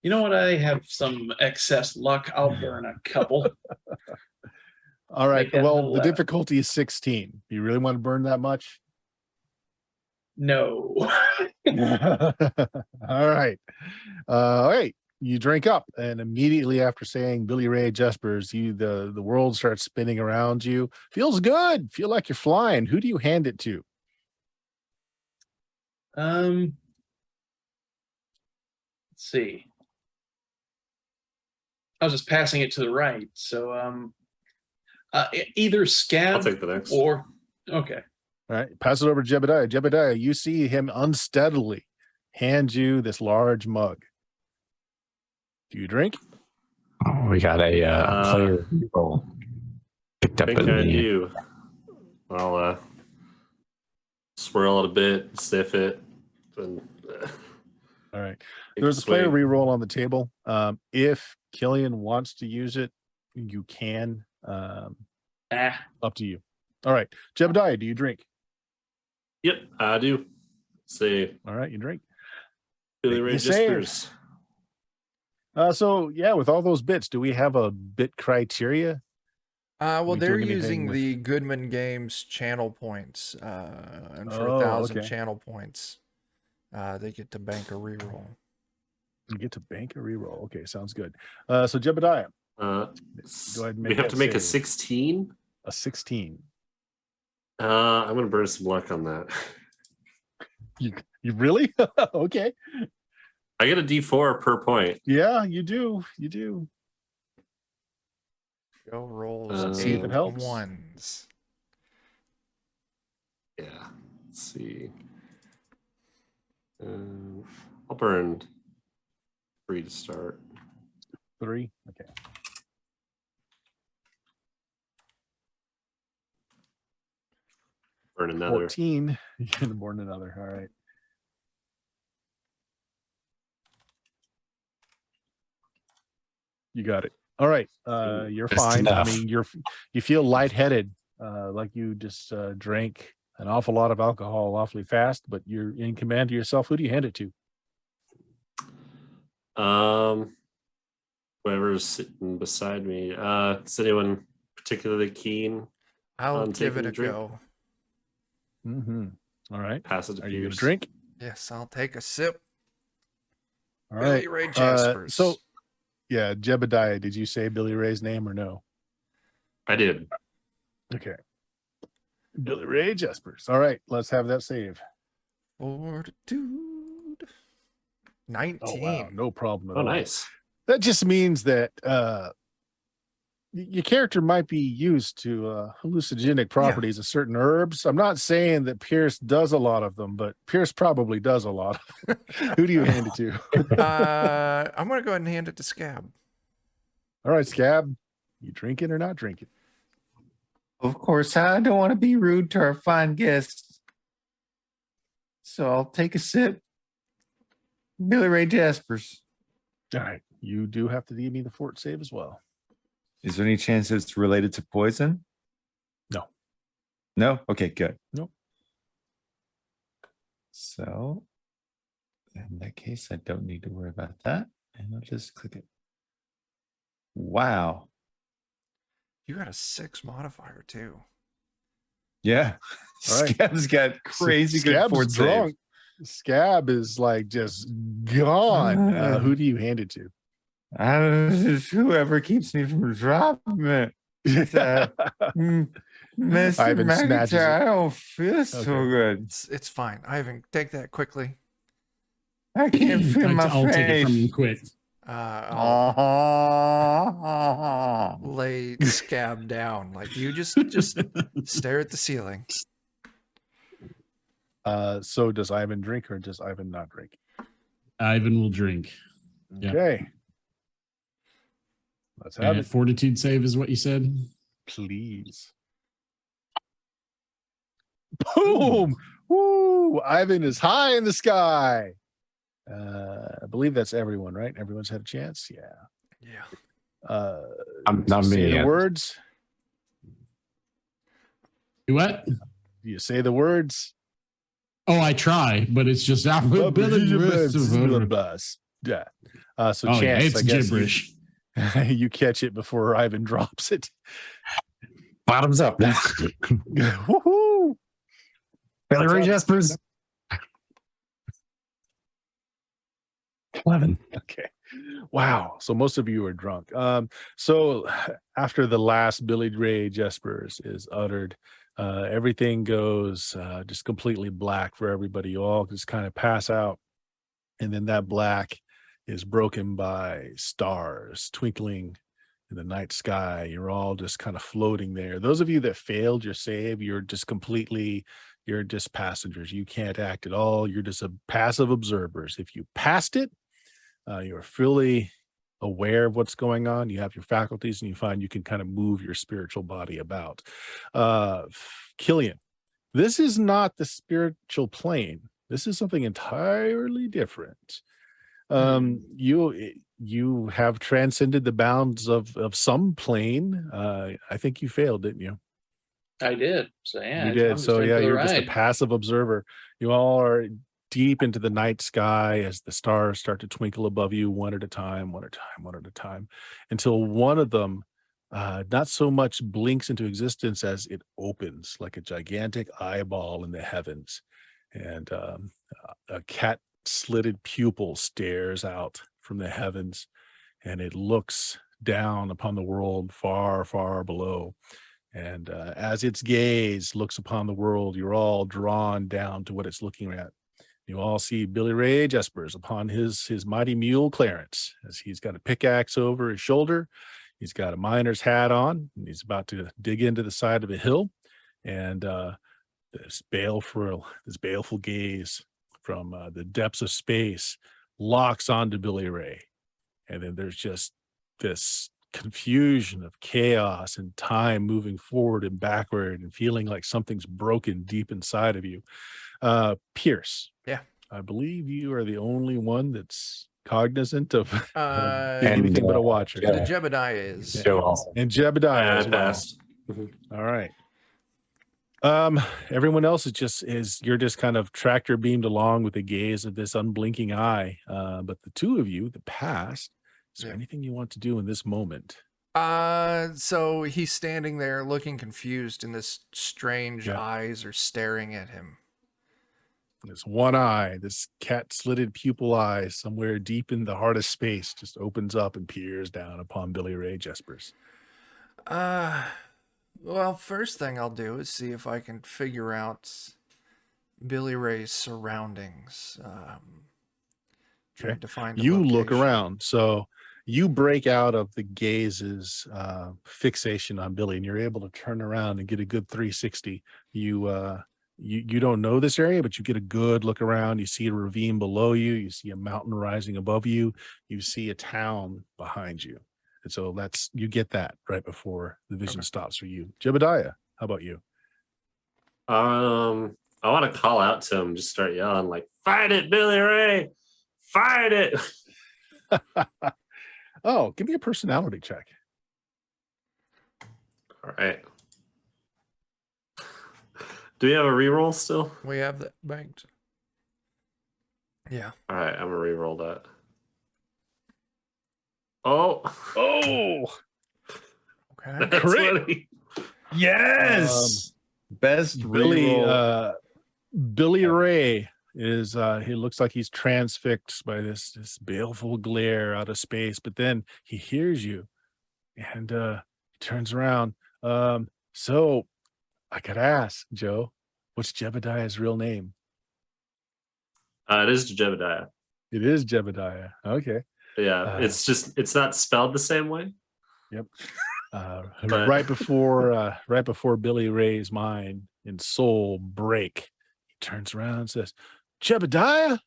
You know what? I have some excess luck. I'll burn a couple. All right. Make that Well, an the 11. difficulty is 16. Do you really want to burn that much? No. All right. All right. You drink up, and immediately after saying Billy Ray Jespers, the world starts spinning around you. Feels good. Feel like you're flying. Who do you hand it to? Let's see. I was just passing it to the right. So either I'll Scab take the next. or okay. All right. Pass it over to Jebediah. Jebediah, you see him unsteadily hand you this large mug. Do you drink? Oh, we got a player roll picked I up think in I the. do. I'll swirl it a bit, sniff it, and All right. take There's a player swig. reroll on the table. If Killian wants to use it, you can. Up to you. All right. Jebediah, do you drink? Yep, I do. Say All right, you drink. Billy Make Ray me save. Jespers. So yeah, with all those bits, do we have a bit criteria? Well, we they're doing anything using with- the Goodman Games channel points, and for Oh, 1,000 okay. channel points, they get to bank a reroll. You get to bank a reroll. Okay, sounds good. So Jebediah, go ahead and We make have that to make a save. 16. A 16. I'm gonna burn some luck on that. You really? Okay. I get a D4 per point. Yeah, you do. You do. Go rolls See if it helps. ones. Yeah. Let's see. I'll burn 3 to start. 3. Okay. Burn another. 14. You're gonna burn another. All right. You got it. All right. You're Just fine. enough. I mean, you feel lightheaded, like you just drank an awful lot of alcohol awfully fast, but you're in command of yourself. Who do you hand it to? Whoever's sitting beside me. Is anyone particularly keen? I'll On give taking it a a drink? go. Mm-hmm. All right. Pass it to Are you gonna Pierce. drink? Yes, I'll take a sip. All Billy right. Ray Jespers. So, yeah, Jebediah, did you say Billy Ray's name or no? I did. Okay. Billy Ray Jespers. All right. Let's have that save. Fortitude. 19. Oh, wow. No problem at Oh, all. nice. That just means that your character might be used to hallucinogenic properties of certain herbs. I'm not saying that Pierce does a lot of them, but Pierce probably does a lot. Who do you hand it to? I'm going to go ahead and hand it to Scab. All right, Scab. You drinking or not drinking? Of course, I don't want to be rude to our fine guests. So I'll take a sip. Billy Ray Jespers. All right. You do have to give me the fort save as well. Is there any chance it's related to poison? No. No? Okay, good. Nope. So in that case, I don't need to worry about that. And I'll just click it. Wow. You got a 6 modifier, too. Yeah. All right. Scab's got crazy good Scab's fort drunk. save. Scab is like just gone. Who do you hand it to? I don't know, it's whoever keeps me from dropping it. Mr. Ivan snatches McIntyre, I it. don't feel so Okay. good. It's fine. Ivan, take that quickly. I can't feel my I'll take it from face. him quick. I'll lay Scab down. Like, you just stare at the ceiling. So does Ivan drink or does Ivan not drink? Ivan will drink. Yeah. Okay. Let's have And it, fortitude save is what you said? please. Boom! Woo! Ivan is high in the sky. I believe that's everyone, right? Everyone's had a chance. Yeah. Yeah. Not say me. the yet. words. What? You say the words. Oh, I try, but it's just Yeah. So So yeah, Chance, it's I guess gibberish. you catch it before Ivan drops it. Bottoms up. Woohoo! Billy Ray What's up? Jaspers. 11. Okay. Wow. So most of you are drunk. So after the last Billy Ray Jaspers is uttered, everything goes just completely black for everybody. You all just kind of pass out. And then that black is broken by stars twinkling in the night sky. You're all just kind of floating there. Those of you that failed your save, you're just passengers. You can't act at all. You're just passive observers. If you passed it, you're fully aware of what's going on. You have your faculties and you find you can kind of move your spiritual body about. Killian, this is not the spiritual plane. This is something entirely different. You have transcended the bounds of some plane. I think you failed, didn't you? I did. So yeah, You did. I'm just So in yeah, for the you're just a ride. passive observer. You all are deep into the night sky as the stars start to twinkle above you one at a time, until one of them not so much blinks into existence as it opens like a gigantic eyeball in the heavens. And a cat slitted pupil stares out from the heavens and it looks down upon the world far, far below. And as its gaze looks upon the world, you're all drawn down to what it's looking at. You all see Billy Ray Jaspers upon his mighty mule Clarence, as he's got a pickaxe over his shoulder. He's got a miner's hat on, and he's about to dig into the side of a hill. And this baleful gaze from the depths of space locks onto Billy Ray. And then there's just this confusion of chaos and time moving forward and backward and feeling like something's broken deep inside of you. Pierce. Yeah. I believe you are the only one that's cognizant of being And, anything but a watcher. the Jebediah is. Joe also. And Jebediah I as well. passed. All right. Everyone else you're just kind of tractor beamed along with the gaze of this unblinking eye. But the two of you that passed, is there anything you want to do in this moment? So he's standing there looking confused, and this strange eyes are staring at him. This one eye, this cat-slitted pupil eye, somewhere deep in the heart of space, just opens up and peers down upon Billy Ray Jaspers. Well, first thing I'll do is see if I can figure out Billy Ray's surroundings. Trying to find a You look location. around, so you break out of the gaze's fixation on Billy, and you're able to turn around and get a good 360. You don't know this area, but you get a good look around. You see a ravine below you. You see a mountain rising above you. You see a town behind you. And so you get that right before the vision stops for you. Jebediah, how about you? I want to call out to him, just start yelling like, "Fight it, Billy Ray! Fight it!" Oh, give me a personality check. All right. Do we have a reroll still? We have that banked. Yeah. All right, I'm gonna reroll that. Oh, Okay. that's Great. funny. Yes. Best Billy reroll. Billy Ray is he looks like he's transfixed by this baleful glare out of space, but then he hears you and he turns around. So I could ask, Joe, what's Jebediah's real name? It is Jebediah. It is Jebediah. Okay. Yeah, it's not spelled the same way. Yep. But- right before Billy Ray's mind and soul break, he turns around and says, Jebediah.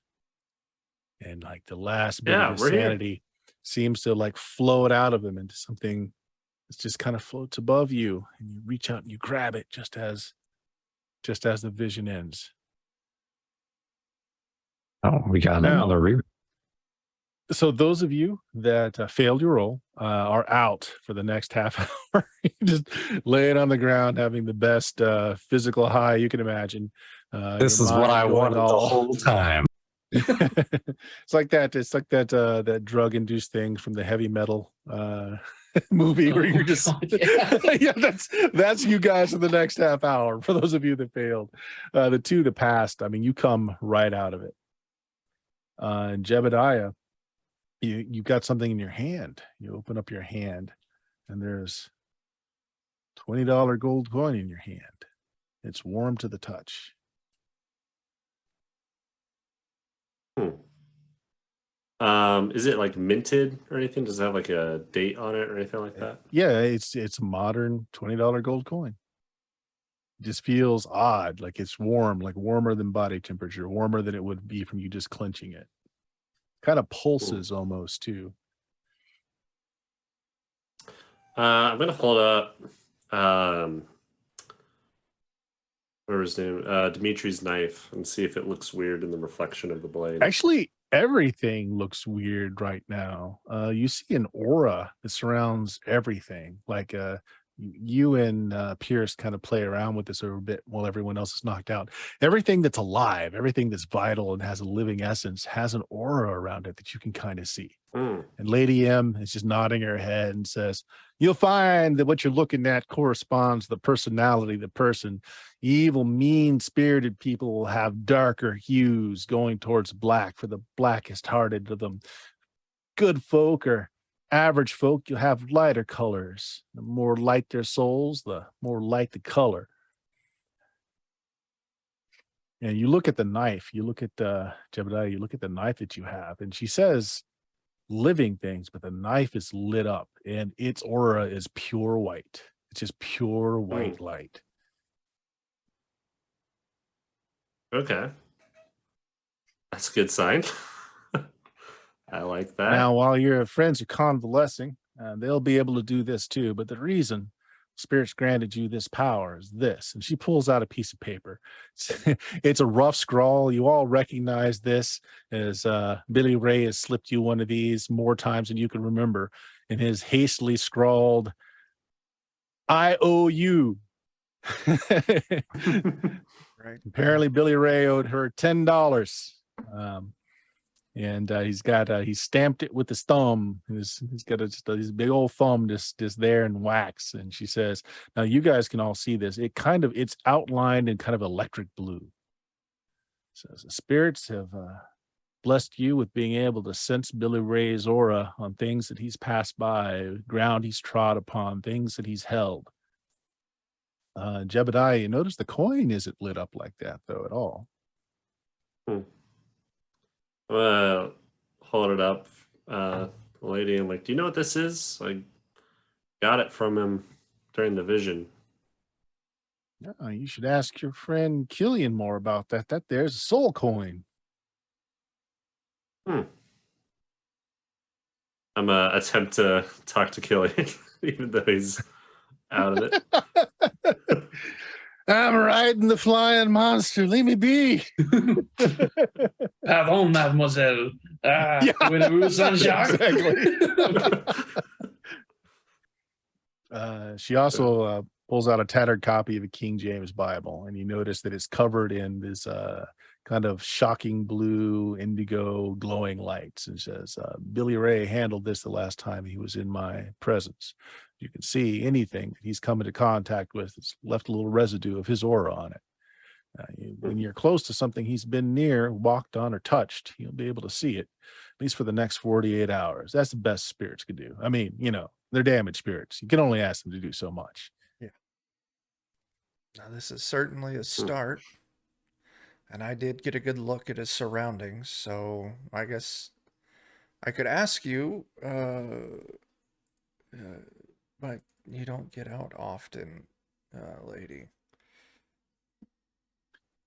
And like the last bit of we're here. insanity seems to like float out of him into something that just kind of floats above you, and you reach out and you grab it just as the vision ends. Oh, we got Now- another reroll. So those of you that failed your roll are out for the next half hour. Just laying on the ground, having the best physical high you can imagine. This Your is what mind I going wanted the all. whole time. It's like that. It's like that. That drug-induced thing from the heavy metal movie where you're just God, yeah. yeah. That's you guys for the next half hour. For those of you that failed, the two that passed, I mean, you come right out of it. And Jebediah, you got something in your hand. You open up your hand, and there's $20 gold coin in your hand. It's warm to the touch. Is it like minted or anything? Does it have like a date on it or anything like that? Yeah, it's a modern $20 gold coin. It just feels odd, like it's warm, like warmer than body temperature, warmer than it would be from you just clenching it. Kind of pulses almost too. I'm gonna hold up what was his name? Dimitri's knife and see if it looks weird in the reflection of the blade. Actually, everything looks weird right now. You see an aura that surrounds everything. Like you and Pierce kind of play around with this a bit while everyone else is knocked out. Everything that's alive, everything that's vital and has a living essence has an aura around it that you can kind of see. And Lady M is just nodding her head and says, "You'll find that what you're looking at corresponds to the personality of the person. Evil, mean-spirited people will have darker hues going towards black for the blackest hearted of them. Good folk or average folk, you'll have lighter colors. The more light their souls, the more light the color." And you look at the knife, you look at Jebediah, you look at the knife that you have, and she says, living things, but the knife is lit up and its aura is pure white. It's just pure white light. Okay. That's a good sign. I like that. Now, while your friends are convalescing, they'll be able to do this too. But the reason spirits granted you this power is this. And she pulls out a piece of paper. It's a rough scrawl. You all recognize this as Billy Ray has slipped you one of these more times than you can remember in his hastily scrawled "I owe you." Right. Apparently, Billy Ray owed her $10. And he's stamped it with his thumb. He's got his big old thumb just there in wax. And she says, "Now you guys can all see this. It's outlined in kind of electric blue." So the spirits have blessed you with being able to sense Billy Ray's aura on things that he's passed by, ground he's trod upon, things that he's held. Jebediah, you notice the coin isn't lit up like that though at all. Hold it up, lady. I'm like, "Do you know what this is?" I got it from him during the vision. Yeah, you should ask your friend Killian more about that. That there's a soul coin. I'm gonna attempt to talk to Killian, even though he's out of it. I'm riding the flying monster. Leave me be. Pardon, mademoiselle. Voulez-vous Saint-Jacques? Exactly. She also pulls out a tattered copy of a King James Bible, and you notice that it's covered in this kind of shocking blue, indigo, glowing lights, and says, "Billy Ray handled this the last time he was in my presence. You can see anything that he's come into contact with, it's left a little residue of his aura on it. When you're close to something he's been near, walked on, or touched, you'll be able to see it, at least for the next 48 hours. That's the best spirits could do. I mean, they're damaged spirits. You can only ask them to do so much." Yeah. Now, this is certainly a start. And I did get a good look at his surroundings, so I guess I could ask you, but you don't get out often, lady.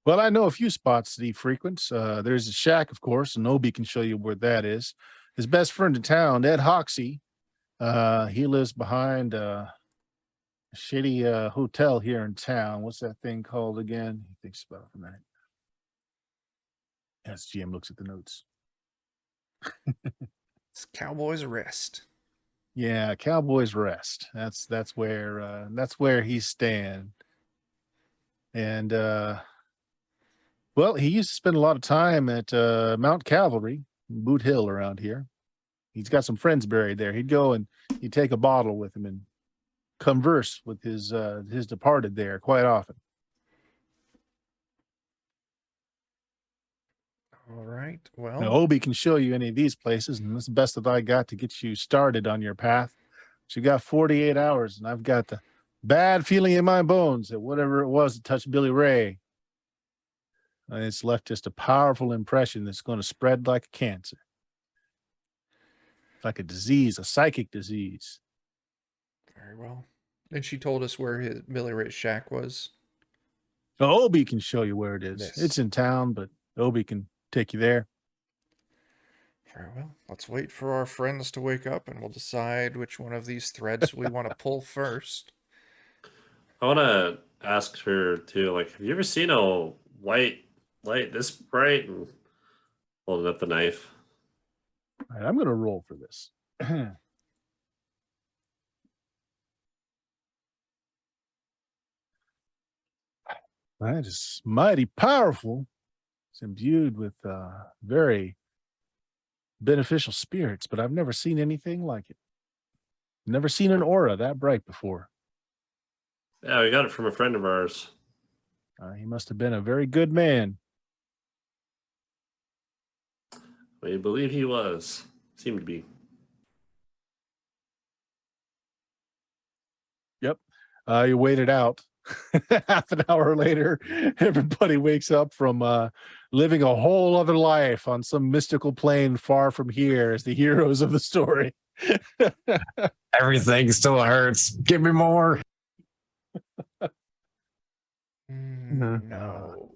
Well, I know a few spots that he frequents. There's a shack, of course, and Obi can show you where that is. His best friend in town, Ed Hoxie, he lives behind a shitty hotel here in town. What's that thing called again? He thinks about it for a minute. As GM looks at the notes. It's Cowboys Rest. Yeah, Cowboys Rest. That's where he's staying. And well, he used to spend a lot of time at Mount Calvary, Boot Hill around here. He's got some friends buried there. He'd go and he'd take a bottle with him and converse with his departed there quite often. All right. Well, Now, Obi can show you any of these places, and that's the best that I got to get you started on your path. But you got 48 hours, and I've got the bad feeling in my bones that whatever it was that touched Billy Ray, it's left just a powerful impression that's going to spread like a cancer, like a disease, a psychic disease. very well. And she told us where his Billy Ray's shack was. Now, Obi can show you where it is. Yes. It's in town, but Obi can take you there. Very well. Let's wait for our friends to wake up, and we'll decide which one of these threads we want to pull first. I want to ask her too. Like, have you ever seen a white light this bright? And holding up the knife. All right, I'm going to roll for this. That is mighty powerful. It's imbued with very beneficial spirits, but I've never seen anything like it. Never seen an aura that bright before. Yeah, we got it from a friend of ours. He must have been a very good man. We believe he was. Seemed to be. Yep. You waited out. Half an hour later, everybody wakes up from living a whole other life on some mystical plane far from here as the heroes of the story. Everything still hurts. Give me more. No.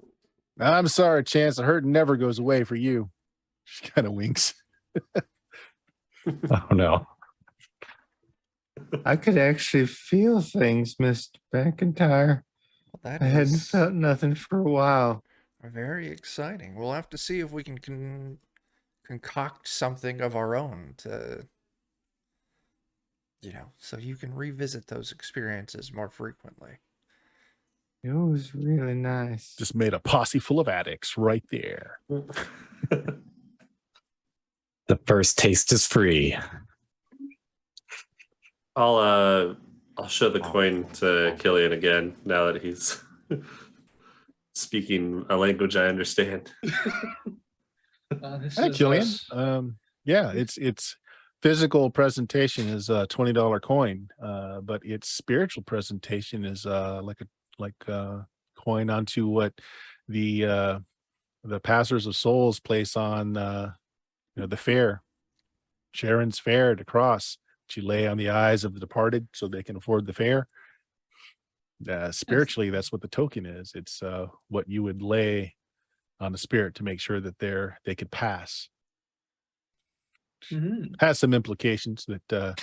I'm sorry, Chance. The hurt never goes away for you. She kind of winks. Oh no. I could actually feel things, Mr. McIntyre. That I hadn't is felt nothing for a while. very exciting. We'll have to see if we can concoct something of our own to, so you can revisit those experiences more frequently. It was really nice. Just made a posse full of addicts right there. The first taste is free. I'll show the coin to Killian again now that he's speaking a language I understand. Hi, Killian. Yeah, it's physical presentation is a $20 coin, but its spiritual presentation is like a coin onto what the passers of souls place on the fair, Sharon's fair to cross. You lay on the eyes of the departed so they can afford the fare. Spiritually, that's what the token is. It's what you would lay on the spirit to make sure that they could pass. Mhm. Has some implications that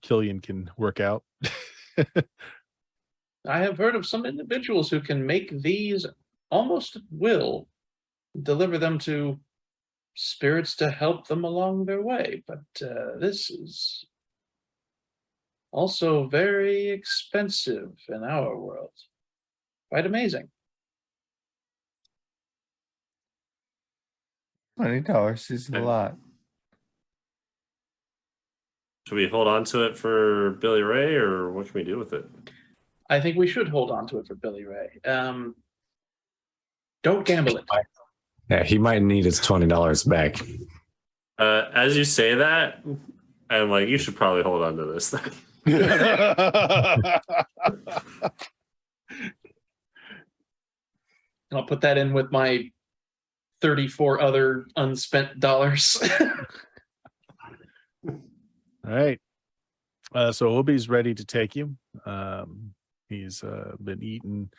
Killian can work out. I have heard of some individuals who can make these almost at will, deliver them to spirits to help them along their way. But this is also very expensive in our world. Quite amazing. $20 is a lot. Should we hold on to it for Billy Ray, or what can we do with it? I think we should hold on to it for Billy Ray. Don't gamble it. Yeah, he might need his $20 back. As you say that, I'm like, you should probably hold on to this thing. I'll put that in with my 34 other unspent dollars. All right. So Obi's ready to take you. He's been eating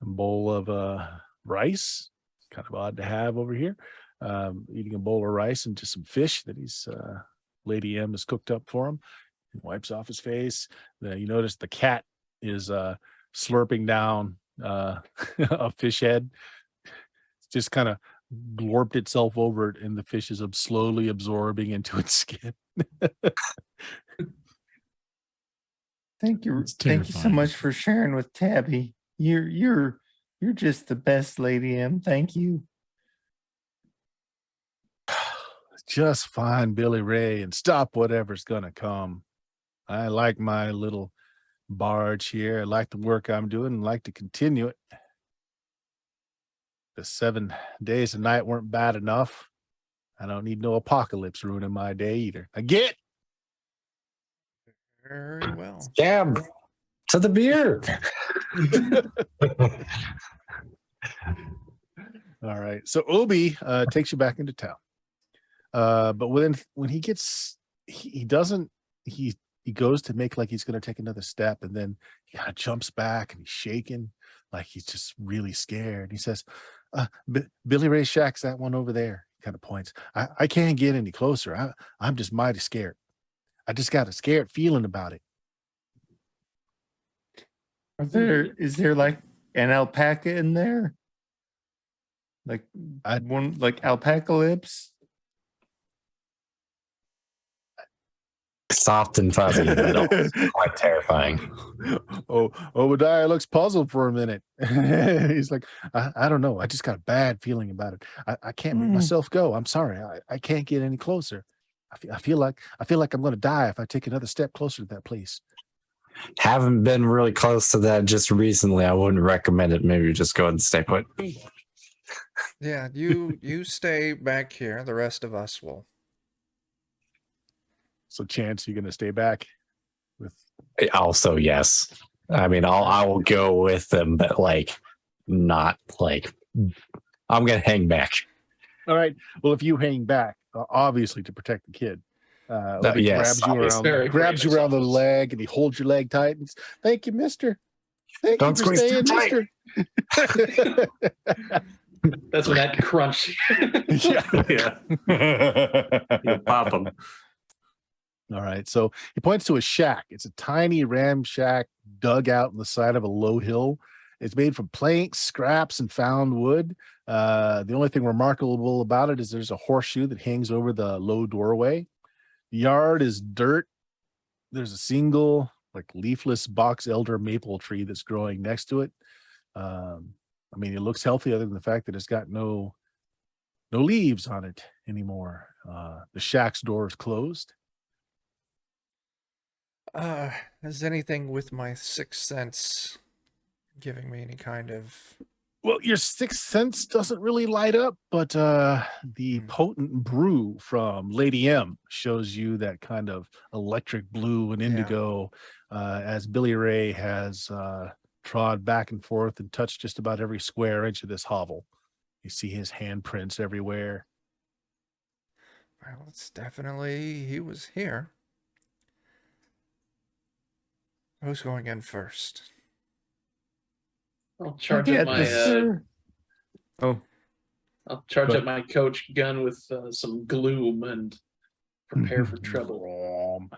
a bowl of rice. Kind of odd to have over here. Eating a bowl of rice and just some fish that he's Lady M has cooked up for him. He wipes off his face. You notice the cat is slurping down a fish head. It's just kind of glorped itself over it, and the fish is slowly absorbing into its skin. Thank you. It's Thank you so terrifying. much for sharing with Tabby. You're just the best, Lady M. Thank you. Just find Billy Ray and stop whatever's gonna come. I like my little barge here. I like the work I'm doing and like to continue it. The 7 days a night weren't bad enough. I don't need no apocalypse ruining my day either. I get. Very well. Scab to the beer. All right. So Obi takes you back into town. But when he gets, he doesn't, he goes to make like he's going to take another step, and then he kind of jumps back and he's shaking like he's just really scared. He says, Billy Ray Shack's that one over there. He kind of points. I can't get any closer. I'm just mighty scared. I just got a scared feeling about it. Is there like an alpaca in there? Like one like alpaca lips? Soft and fuzzy, but also quite terrifying. Obadiah looks puzzled for a minute. He's like, I don't know. I just got a bad feeling about it. I can't make myself go. I'm sorry. I can't get any closer. I feel like I'm going to die if I take another step closer to that place. Haven't been really close to that just recently. I wouldn't recommend it. Maybe just go ahead and stay put. Yeah, you stay back here. The rest of us will. So, Chance, you're going to stay back with? Also, yes. I mean, I will go with them, but like, not like. I'm going to hang back. All right. Well, if you hang back, obviously to protect the kid, he yes, grabs you around the leg, and he holds your leg tight. And says, "Thank you, Mister. Thank you for staying, Mister." That's when that crunch. Yeah. You pop him. All right. So he points to a shack. It's a tiny ramshack dug out on the side of a low hill. It's made from planks, scraps, and found wood. The only thing remarkable about it is there's a horseshoe that hangs over the low doorway. The yard is dirt. There's a single, like, leafless box elder maple tree that's growing next to it. I mean, it looks healthy other than the fact that it's got no leaves on it anymore. The shack's door is closed. Is anything with my sixth sense giving me any kind of... Well, your sixth sense doesn't really light up, but the potent brew from Lady M shows you that kind of electric blue and indigo, as Billy Ray has trod back and forth and touched just about every square inch of this hovel. You see his handprints everywhere. Well, it's definitely... he was here. Who's going in first? I'll charge up my I'll charge up my coach gun with some gloom and prepare for trouble.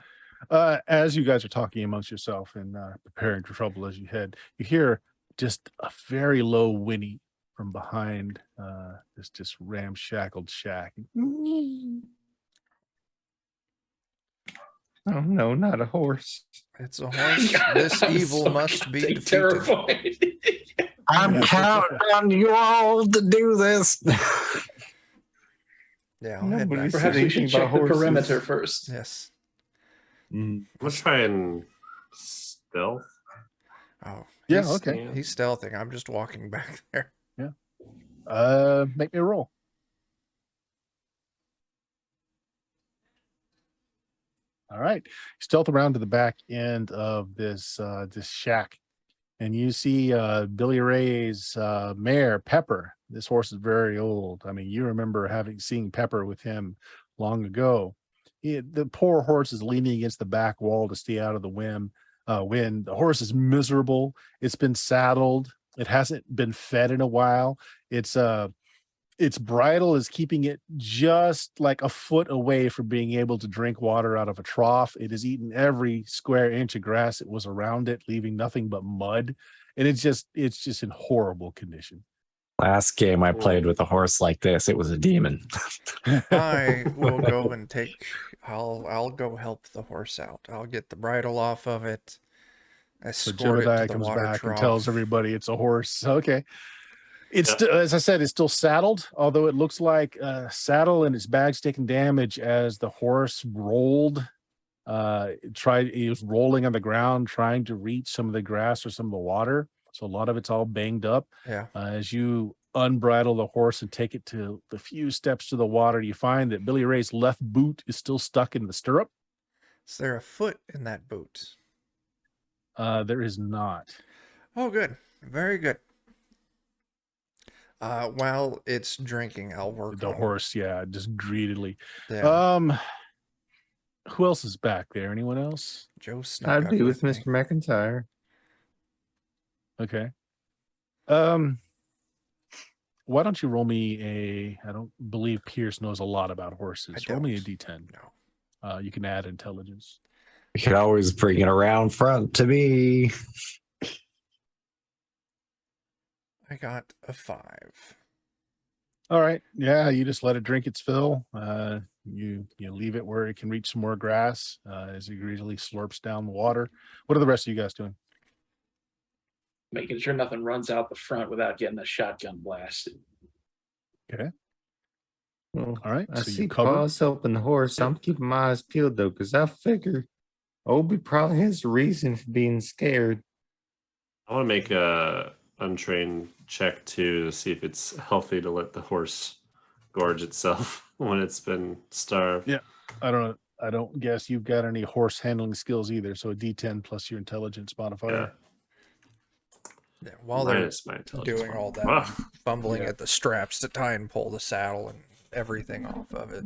As you guys are talking amongst yourself and preparing for trouble as you head, you hear just a very low whinny from behind this just ramshackled shack. Oh no, not a horse. It's a horse. This evil must be defeated. Terrified. I'm counting on you all to do this. Yeah, I'll head back. Perhaps we should check the perimeter first. Yes. Let's try and stealth. Oh, yeah, he's, okay. He's stealthing. I'm just walking back there. Yeah. Make me a roll. All right. Stealth around to the back end of this shack, and you see Billy Ray's mare, Pepper. This horse is very old. I mean, you remember seeing Pepper with him long ago. The poor horse is leaning against the back wall to stay out of the wind. The horse is miserable. It's been saddled. It hasn't been fed in a while. Its bridle is keeping it just like a foot away from being able to drink water out of a trough. It has eaten every square inch of grass that was around it, leaving nothing but mud. And it's just in horrible condition. Last game I played with a horse like this, it was a demon. I will go and take. I'll go help the horse out. I'll get the bridle off of it. So Escort it to Jebediah the comes water back trough. and tells everybody it's a horse. Okay. It's Yeah. still, as I said, it's still saddled, although it looks like saddle and its bag's taking damage as the horse rolled. He was rolling on the ground trying to reach some of the grass or some of the water. So a lot of it's all banged up. Yeah. As you unbridle the horse and take it to the few steps to the water, you find that Billy Ray's left boot is still stuck in the stirrup. Is there a foot in that boot? There is not. Oh, good. Very good. While it's drinking, I'll work The on horse, yeah, just greedily. Yeah. Who else is back there? Anyone else? Joe snuck I'd up be with me. Mr. McIntyre. Okay. Why don't you roll me I don't believe Pierce knows a lot about horses. I Roll me a don't. D10. No. You can add intelligence. You could always bring it around front to me. I got a 5. All right. Yeah, you just let it drink its fill. You leave it where it can reach some more grass as it greedily slurps down the water. What are the rest of you guys doing? Making sure nothing runs out the front without getting a shotgun blasted. Okay. Well, All right. I So see you cover. Paul's helping the horse. I'm keeping my eyes peeled though, because I figure Obi probably has a reason for being scared. I want to make a untrained check to see if it's healthy to let the horse gorge itself when it's been starved. Yeah. I don't guess you've got any horse handling skills either. So a D10 plus your intelligence modifier. Yeah, while they're Minus my intelligence doing all that, modifier. I'm fumbling Yeah. at the straps to try and pull the saddle and everything off of it.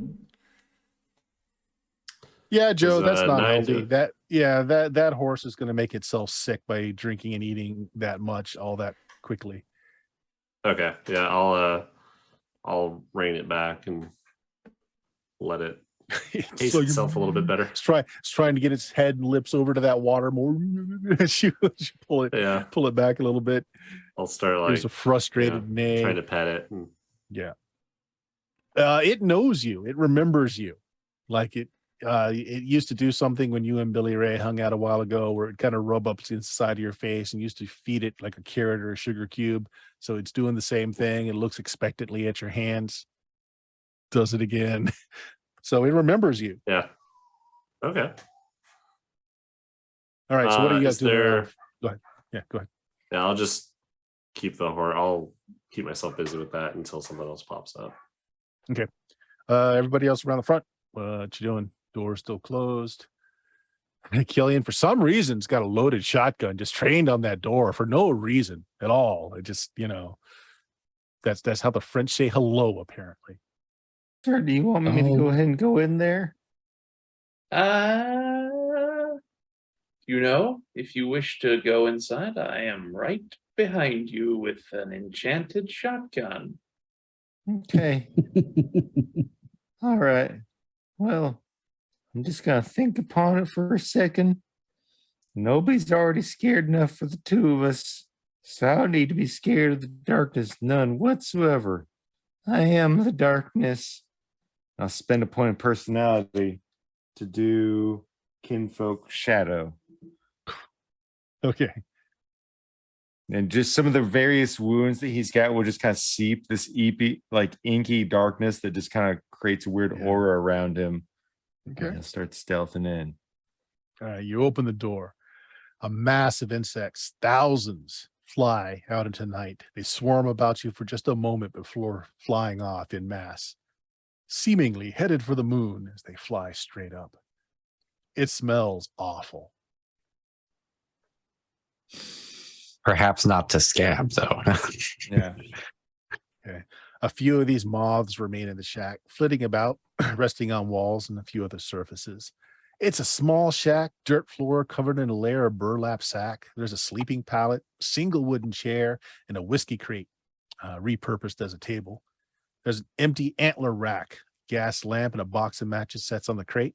Yeah, Joe, Is, that's not 9 healthy. to- That horse is going to make itself sick by drinking and eating that much all that quickly. Okay, yeah, I'll rein it back and let it taste So itself a little bit better. It's trying to get its head and lips over to that water more. you pull it back a little bit. I'll start like There's a frustrated neigh. trying to pet it. And, Yeah. It knows you. It remembers you. Like it used to do something when you and Billy Ray hung out a while ago where it kind of rub up to the side of your face and used to feed it like a carrot or a sugar cube. So it's doing the same thing. It looks expectantly at your hands. Does it again. So it remembers you. yeah. Okay. All right. So what are you guys is doing? there- Go ahead. Yeah, go ahead. Yeah, I'll just keep the horse. I'll keep myself busy with that until something else pops up. Everybody else around the front, what you doing? Door's still closed. Killian, for some reason, has got a loaded shotgun just trained on that door for no reason at all. It just, that's how the French say hello, apparently. Sir, do you want me to go ahead and go in there? If you wish to go inside, I am right behind you with an enchanted shotgun. Okay. All right. Well, I'm just going to think upon it for a second. Nobody's already scared enough for the two of us, so I don't need to be scared of the darkness, none whatsoever. I am the darkness. I'll spend a point of personality to do Kinfolk Shadow. Okay. And just some of the various wounds that he's got will just kind of seep this inky darkness that just kind of creates a weird Yeah. aura around him. Okay. And he'll start stealthing in. All right. You open the door. A mass of insects, thousands, fly out into night. They swarm about you for just a moment before flying off in mass, seemingly headed for the moon as they fly straight up. It smells awful. Perhaps not to scab, though. Yeah. Okay. A few of these moths remain in the shack, flitting about, resting on walls and a few other surfaces. It's a small shack, dirt floor covered in a layer of burlap sack. There's a sleeping pallet, single wooden chair, and a whiskey crate, repurposed as a table. There's an empty antler rack, gas lamp, and a box of matches sets on the crate.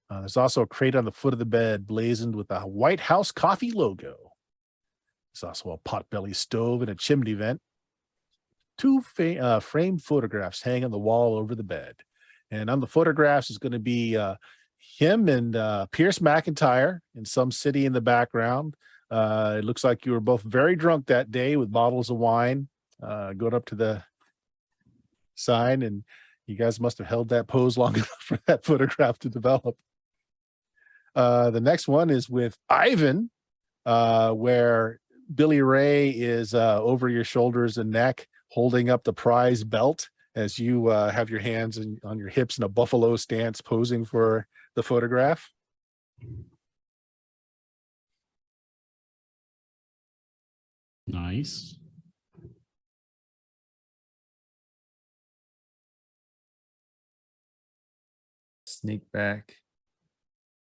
There's also a crate on the foot of the bed, blazoned with a White House coffee logo. There's also a potbelly stove and a chimney vent. two framed photographs hanging on the wall over the bed. And on the photographs is going to be him and Pierce McIntyre in some city in the background. It looks like you were both very drunk that day with bottles of wine. Going up to the side, and you guys must have held that pose long enough for that photograph to develop. The next one is with Ivan, where Billy Ray is over your shoulders and neck, holding up the prize belt as you have your hands on your hips in a buffalo stance, posing for the photograph. Nice. Sneak back.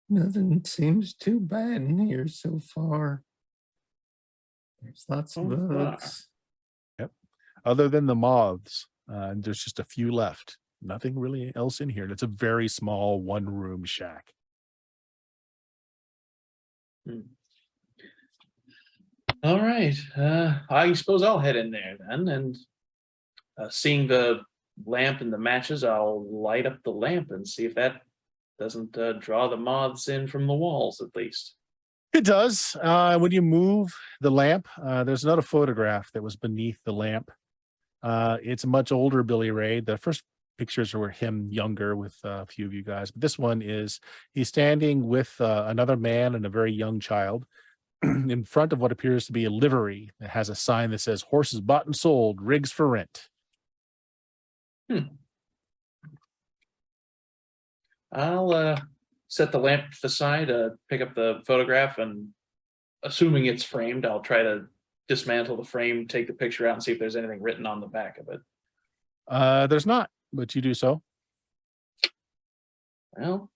Nothing seems too bad in here so far. There's lots of So far. bugs. Other than the moths, there's just a few left. Nothing really else in here. And it's a very small one-room shack. All right. I suppose I'll head in there then, and seeing the lamp and the matches, I'll light up the lamp and see if that doesn't draw the moths in from the walls, at least. It does. When you move the lamp, there's another photograph that was beneath the lamp. It's a much older Billy Ray. The first pictures were him younger with a few of you guys, but this one is he's standing with another man and a very young child in front of what appears to be a livery that has a sign that says "Horses bought and sold, rigs for rent." I'll set the lamp to the side, pick up the photograph, and assuming it's framed, I'll try to dismantle the frame, take the picture out, and see if there's anything written on the back of it. There's not, but you do so. Well,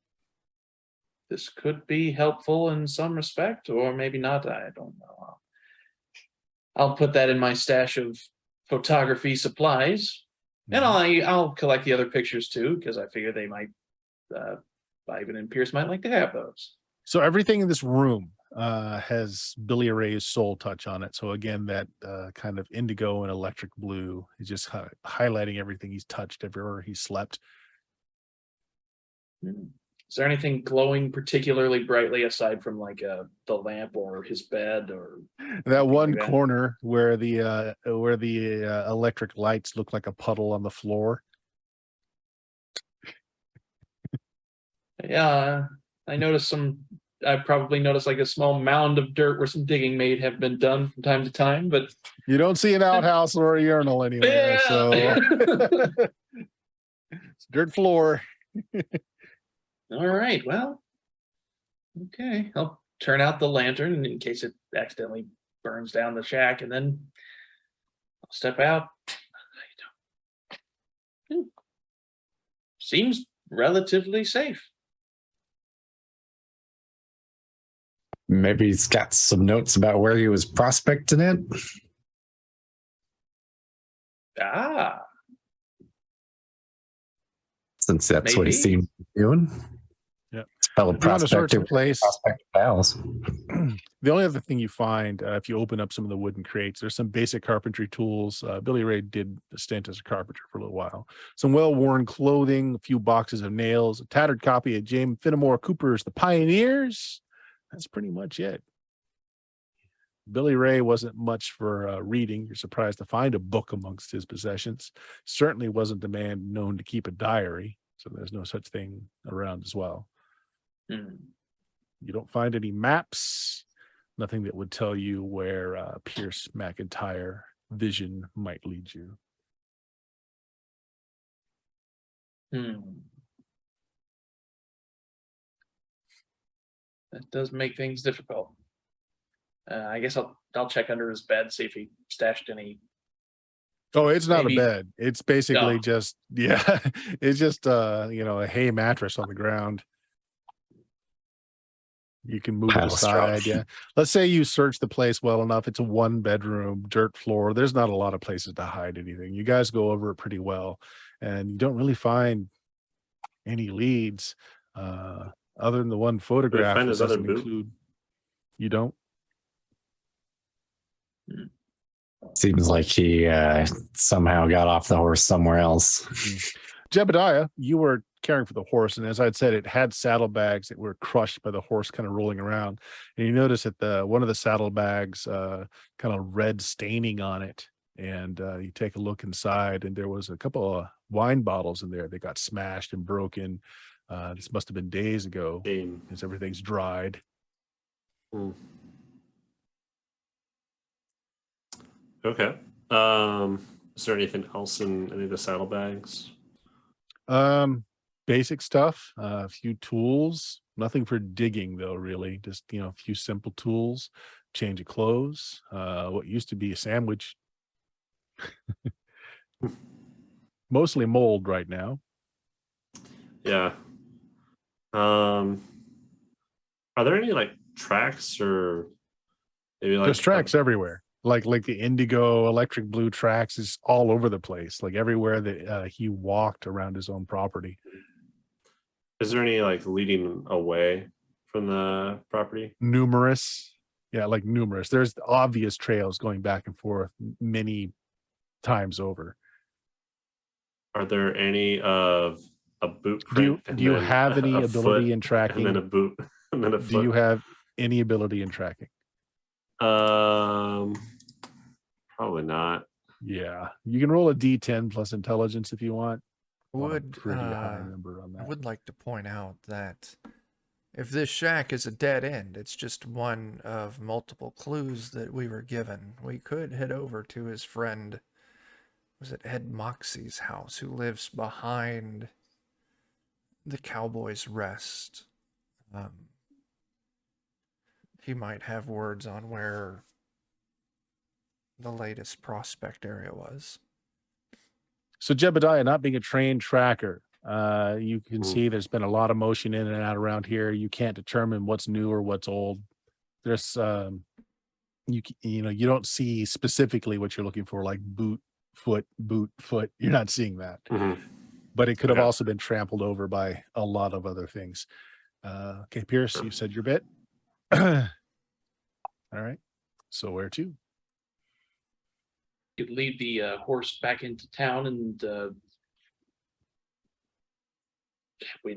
this could be helpful in some respect, or maybe not. I don't know. I'll put that in my stash of photography supplies, and I'll collect the other pictures too, because I figure they might, Ivan and Pierce might like to have those. So everything in this room has Billy Ray's soul touch on it. So again, that kind of indigo and electric blue is just highlighting everything he's touched everywhere he slept. Is there anything glowing particularly brightly aside from like the lamp or his bed or That one like that? corner where the electric lights look like a puddle on the floor. Yeah, I noticed I probably noticed like a small mound of dirt where some digging may have been done from time to time, but You don't see an outhouse or a urinal anywhere, so it's dirt floor. All right, well, okay, I'll turn out the lantern in case it accidentally burns down the shack, and then I'll step out. Seems relatively safe. Maybe he's got some notes about where he was prospecting it. Ah, Since that's what he Maybe. seemed to be doing. Yeah. Fellow If you want to search prospector, the place, prospect pals. the only other thing you find if you open up some of the wooden crates, there's some basic carpentry tools. Billy Ray did a stint as a carpenter for a little while. Some well-worn clothing, a few boxes of nails, a tattered copy of James Fenimore Cooper's The Pioneers. That's pretty much it. Billy Ray wasn't much for reading. You're surprised to find a book amongst his possessions. Certainly wasn't the man known to keep a diary, so there's no such thing around as well. You don't find any maps, nothing that would tell you where Pierce McIntyre vision might lead you. That does make things difficult. I guess I'll check under his bed, see if he stashed any. Oh, it's not Maybe- a bed. It's basically No. just, it's just a hay mattress on the ground. You can move it Pile of straw. aside. Yeah. Let's say you search the place well enough. It's a 1-bedroom, dirt floor. There's not a lot of places to hide anything. You guys go over it pretty well, and you don't really find any leads other than the one photograph find that his other doesn't boot? include. You don't? Seems like he somehow got off the horse somewhere else. Jebediah, you were caring for the horse, and as I'd said, it had saddlebags that were crushed by the horse kind of rolling around. And you notice that the one of the saddlebags kind of red staining on it. And you take a look inside, and there was a couple of wine bottles in there that got smashed and broken. This must have been days ago, Game. because everything's dried. Hmm. Okay. Is there anything else in any of the saddlebags? Basic stuff, a few tools, nothing for digging though, really. Just, a few simple tools, change of clothes, what used to be a sandwich. Mostly mold right now. Yeah. Are there any like tracks or maybe like There's tracks everywhere. Like the indigo electric blue tracks is all over the place, like everywhere that he walked around his own property. Is there any like leading away from the property? Numerous. Yeah, like numerous. There's obvious trails going back and forth many times over. Are there any of a boot Do you print? do you have any a ability foot, in tracking? and then a boot, and then a Do foot? you have any ability in tracking? Probably not. Yeah, you can roll a D10 plus intelligence if you want. On a Would pretty high number on I that. would like to point out that if this shack is a dead end, it's just one of multiple clues that we were given. We could head over to his friend, was it Ed Moxie's house, who lives behind the Cowboy's Rest. He might have words on where the latest prospect area was. So Jebediah, not being a trained tracker, you can Mm. see there's been a lot of motion in and out around here. You can't determine what's new or what's old. There's you don't see specifically what you're looking for, like boot, foot. You're not seeing that. Mhm. But it could have Okay. also been trampled over by a lot of other things. Okay, Pierce, you said your bit. All right. So where to? You could lead the horse back into town, and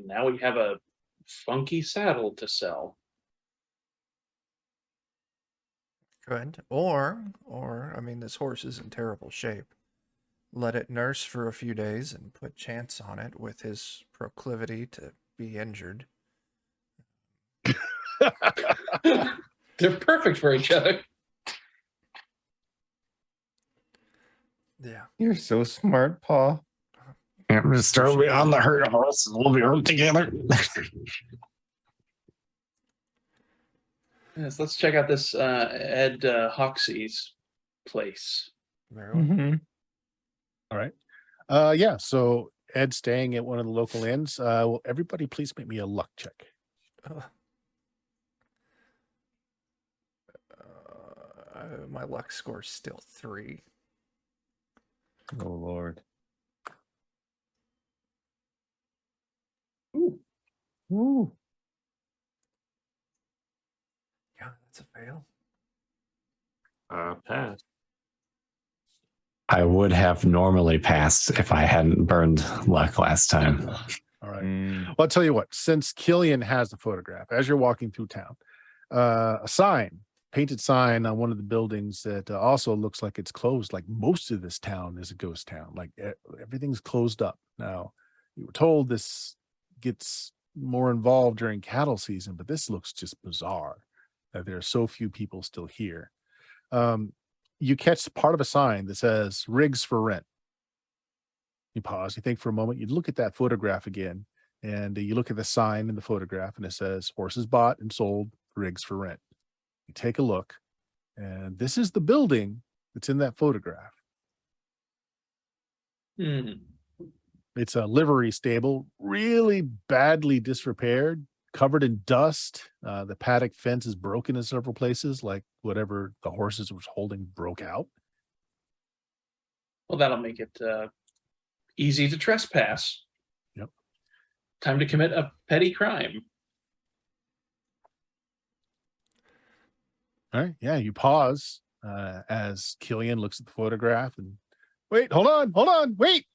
now we have a funky saddle to sell. Good. Or I mean, this horse is in terrible shape. Let it nurse for a few days and put Chance on it with his proclivity to be injured. They're perfect for each other. Yeah. You're so smart, Paul. I'm going to start me on the hurt horse, and we'll be hurt together. Yes, let's check out this Ed Hoxie's place. Very well. Mm-hmm. All right. Yeah. So Ed's staying at one of the local inns. Will everybody please make me a luck check? My luck score's still 3. Oh Lord. Ooh. Yeah, that's a fail. Pass. I would have normally passed if I hadn't burned luck last time. All right. Mm. Well, I'll tell you what, since Killian has the photograph, as you're walking through town, a painted sign on one of the buildings that also looks like it's closed. Like most of this town is a ghost town. Like everything's closed up. Now, you were told this gets more involved during cattle season, but this looks just bizarre that there are so few people still here. You catch part of a sign that says rigs for rent. You pause, you think for a moment, you look at that photograph again, and you look at the sign in the photograph, and it says horses bought and sold, rigs for rent. You take a look, and this is the building that's in that photograph. Hmm. It's a livery stable, really badly disrepaired, covered in dust. The paddock fence is broken in several places, like whatever the horses was holding broke out. Well, that'll make it easy to trespass. Yep. Time to commit a petty crime. All right. Yeah, you pause. as Killian looks at the photograph and wait, hold on, wait.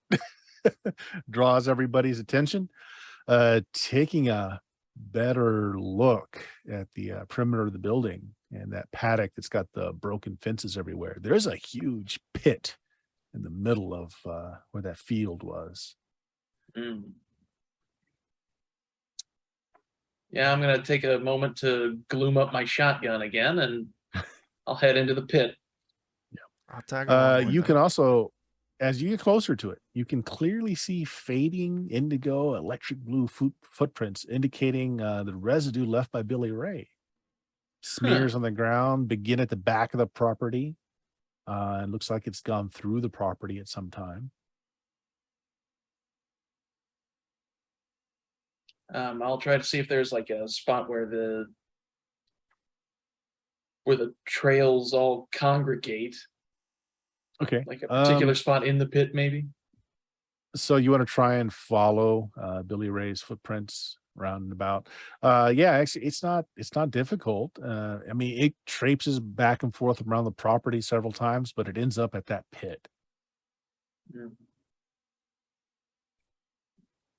Draws everybody's attention. Taking a better look at the perimeter of the building and that paddock that's got the broken fences everywhere. There's a huge pit in the middle of where that field was. Mm. Yeah, I'm going to take a moment to gloom up my shotgun again, and I'll head into the pit. I'll tag along with You them. can also, as you get closer to it, you can clearly see fading indigo electric blue footprints indicating the residue left by Billy Ray. Smears on the ground begin at the back of the property. It looks like it's gone through the property at some time. I'll try to see if there's like a spot where the trails all congregate, Okay. like a particular spot in the pit, maybe. So you want to try and follow Billy Ray's footprints round and about. Yeah, actually it's not difficult. I mean, it traipses back and forth around the property several times, but it ends up at that pit. Yeah.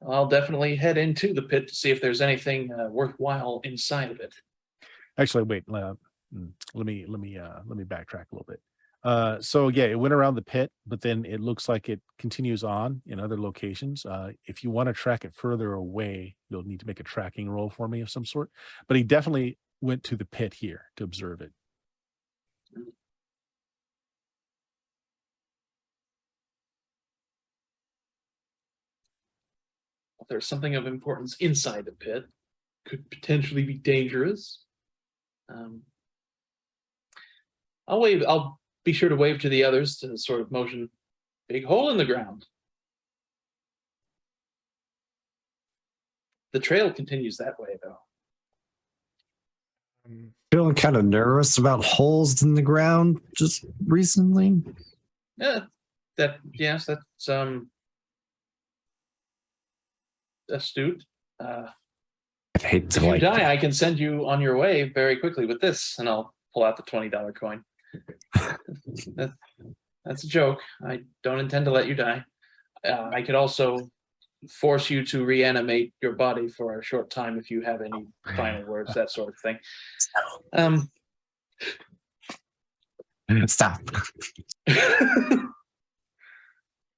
I'll definitely head into the pit to see if there's anything worthwhile inside of it. Actually, wait. Let me backtrack a little bit. So yeah, it went around the pit, but then it looks like it continues on in other locations. If you want to track it further away, you'll need to make a tracking roll for me of some sort. But he definitely went to the pit here to observe it. If there's something of importance inside the pit, could potentially be dangerous. I'll be sure to wave to the others to sort of motion big hole in the ground. The trail continues that way, though. Feeling kind of nervous about holes in the ground just recently. Yeah, yes, that's astute. I'd hate If to you like. die, I can send you on your way very quickly with this, and I'll pull out the $20 coin. That's a joke. I don't intend to let you die. I could also force you to reanimate your body for a short time if you have any final words, that sort of thing. Stop.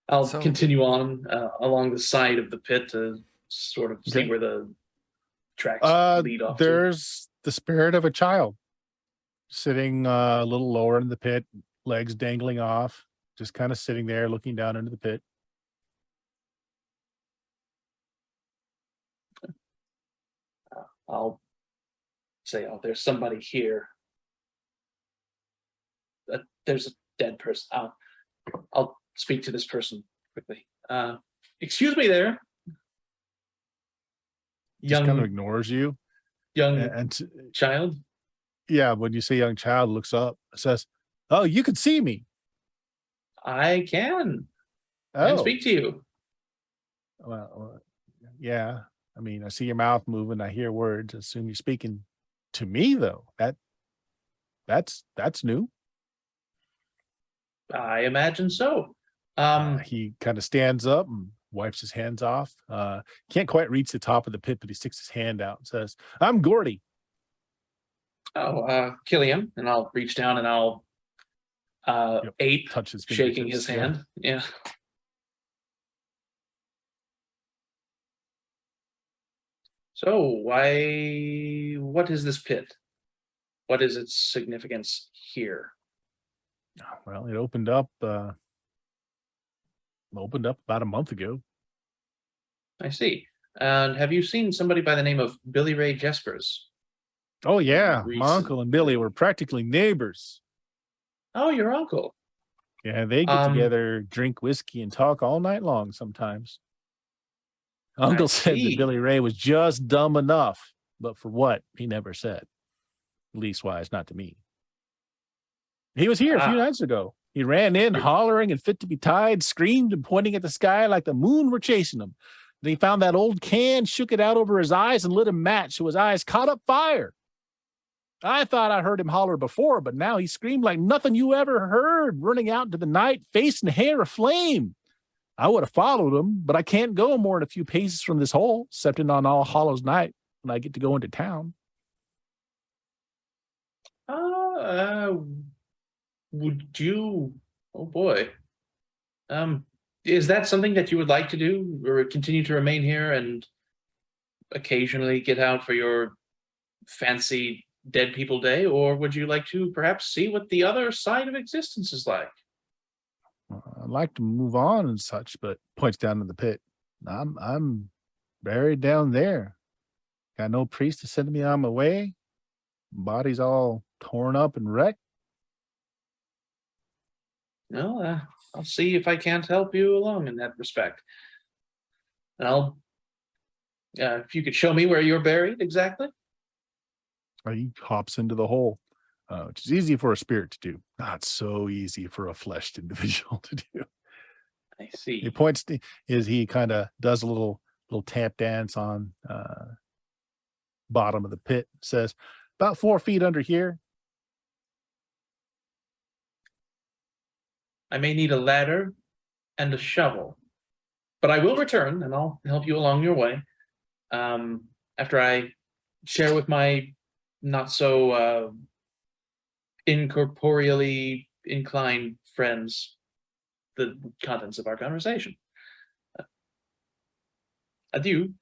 I'll So- continue on along the side of the pit to sort of see Okay. where the tracks lead off to. There's the spirit of a child sitting a little lower in the pit, legs dangling off, just kind of sitting there looking down into the pit. I'll say, oh, there's somebody here. There's a dead person. I'll speak to this person quickly. Excuse me there. Just kind of ignores you. young And child. yeah, when you say young child, looks up, says, "Oh, you can see me." I can Oh, speak to you. well, yeah. I mean, I see your mouth moving. I hear words. I assume you're speaking to me, though. That's new. I imagine so. He kind of stands up and wipes his hands off. Can't quite reach the top of the pit, but he sticks his hand out and says, "I'm Gordy." Killian, and I'll reach down and I'll ape Touch his shaking his fingertips. hand. Yeah. So what is this pit? What is its significance here? Well, it opened up about a month ago. I see. And have you seen somebody by the name of Billy Ray Jespers? Oh yeah, my Recent. uncle and Billy were practically neighbors. Oh, your uncle. Yeah, they get together, drink whiskey, and talk all night long sometimes. Uncle said see. that Billy Ray was just dumb enough, but for what, he never said. Leastwise, not to me. He was here a few nights ago. He ran in hollering and fit to be tied, screamed and pointing at the sky like the moon were chasing him. Then he found that old can, shook it out over his eyes, and lit a match so his eyes caught up fire. I thought I heard him holler before, but now he screamed like nothing you ever heard, running out into the night, face and hair aflame. I would have followed him, but I can't go more than a few paces from this hole, excepting on All Hallows Night when I get to go into town. Would you? Oh boy. Is that something that you would like to do, or continue to remain here and occasionally get out for your fancy dead people day, or would you like to perhaps see what the other side of existence is like? I'd like to move on and such, but points down to the pit. I'm buried down there. Got no priest to send me on my way. Body's all torn up and wrecked. Well, I'll see if I can't help you along in that respect. And if you could show me where you're buried exactly. He hops into the hole, which is easy for a spirit to do. Not so easy for a fleshed individual to do. I see. He points to, he kind of does a little tap dance on bottom of the pit, says, about 4 feet under here. I may need a ladder and a shovel, but I will return and I'll help you along your way. After I share with my not so incorporeally inclined friends the contents of our conversation. Adieu.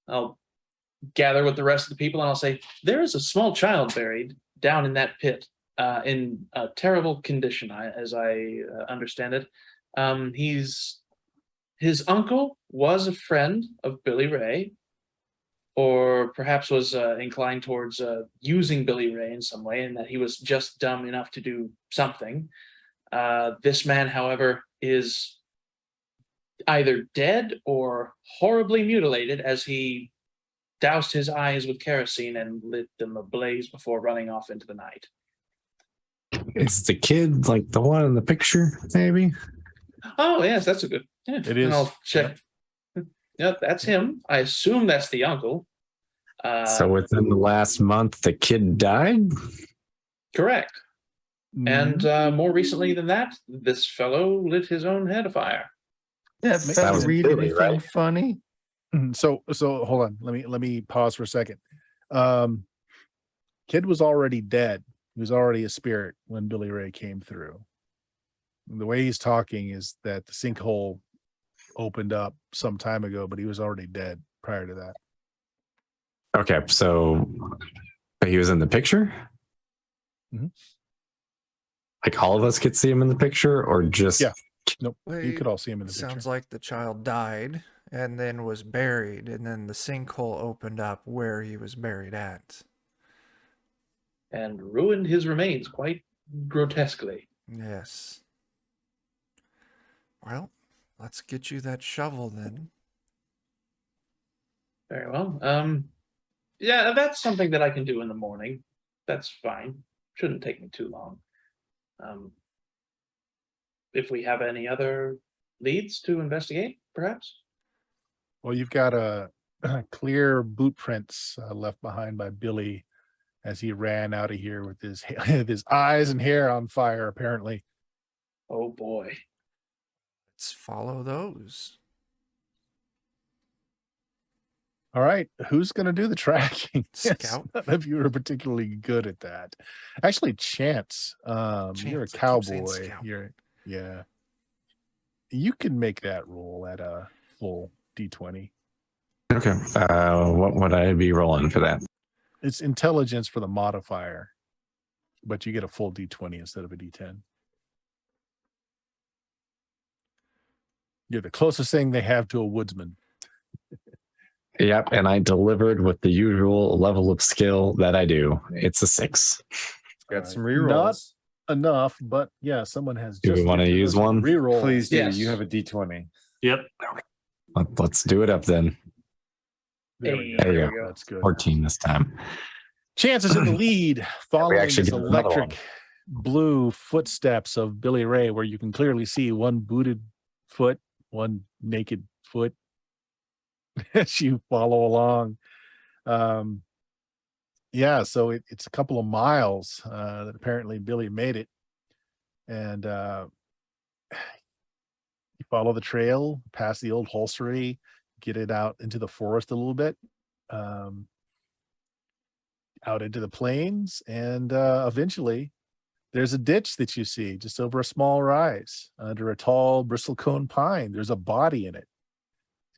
I'll gather with the rest of the people and I'll say, there is a small child buried down in that pit in a terrible condition, as I understand it. His uncle was a friend of Billy Ray, or perhaps was inclined towards using Billy Ray in some way, and that he was just dumb enough to do something. This man, however, is either dead or horribly mutilated, as he doused his eyes with kerosene and lit them ablaze before running off into the night. Is the kid like the one in the picture, maybe? Oh, yes, that's a good. Yeah. It is. And I'll check. Yeah, that's him. I assume that's the uncle. So within the last month, the kid died? Correct. And more recently than that, this fellow lit his own head afire. Yeah, That fella was read Billy, anything right? funny? So hold on. Let me pause for a second. Kid was already dead. He was already a spirit when Billy Ray came through. And the way he's talking is that the sinkhole opened up some time ago, but he was already dead prior to that. Okay, so but he was in the picture? Mhm. Like all of us could see him in the picture, or just Yeah. Nope. You Wait, could all see him in the sounds picture. like the child died and then was buried, and then the sinkhole opened up where he was buried at. And ruined his remains quite grotesquely. Yes. Well, let's get you that shovel then. Very well. Yeah, that's something that I can do in the morning. That's fine. Shouldn't take me too long. If we have any other leads to investigate, perhaps? Well, you've got a clear boot prints left behind by Billy as he ran out of here with his his eyes and hair on fire, apparently. Oh boy. Let's follow those. All right, who's going to do the tracking? Scout. None of you are particularly good at that. Actually, Chance, you're a Chance, I keep saying cowboy. Scout. Yeah. You can make that roll at a full D20. Okay. What would I be rolling for that? It's intelligence for the modifier, but you get a full D20 instead of a D10. You're the closest thing they have to a woodsman. Yep, and I delivered with the usual level of skill that I do. It's a 6. Got some Not rerolls. enough, but yeah, someone has Do we just wanna gifted use us with a one? reroll. Please do. Yes. You have a D20. Yep. Let's do it up then. There we Hey, go. there you go. That's good. 14 this time. Chances in the lead, following actually this did another one. electric blue footsteps of Billy Ray, where you can clearly see one booted foot, one naked foot as you follow along. Yeah, so it's a couple of miles that apparently Billy made it. And you follow the trail past the old holstery, get it out into the forest a little bit, um, out into the plains, and eventually there's a ditch that you see just over a small rise under a tall bristlecone pine. There's a body in it.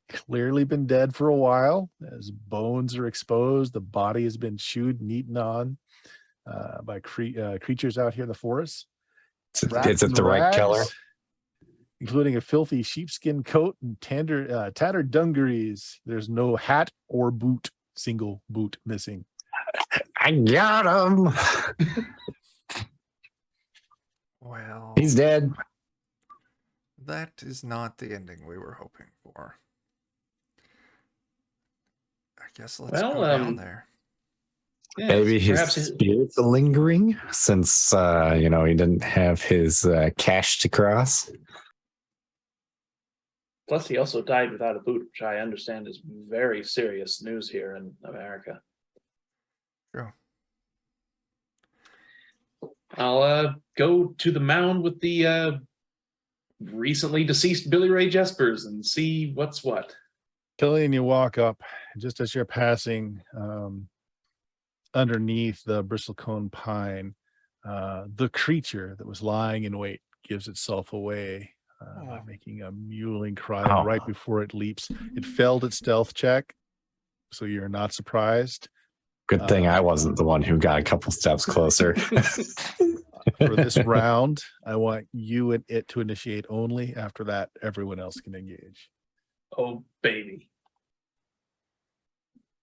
Clearly been dead for a while. As bones are exposed, the body has been chewed and eaten on by creatures out here in the forest. Is it the right killer? Including a filthy sheepskin coat and tattered dungarees. There's no hat or boot, single boot missing. I got him. Well, He's dead. that is not the ending we were hoping for. I guess let's go down there. Yes, Maybe his perhaps spirits are lingering since he didn't have his cash to cross. plus he also died without a boot, which I understand is very serious news here in America. True. I'll go to the mound with the recently deceased Billy Ray Jespers and see what's what. Killian, you walk up just as you're passing underneath the bristlecone pine. The creature that was lying in wait gives itself away by making a mewling cry right before it leaps. It failed its stealth check, so you're not surprised. Good thing I wasn't the one who got a couple steps closer. For this round, I want you and it to initiate only. After that, everyone else can engage. Oh, baby.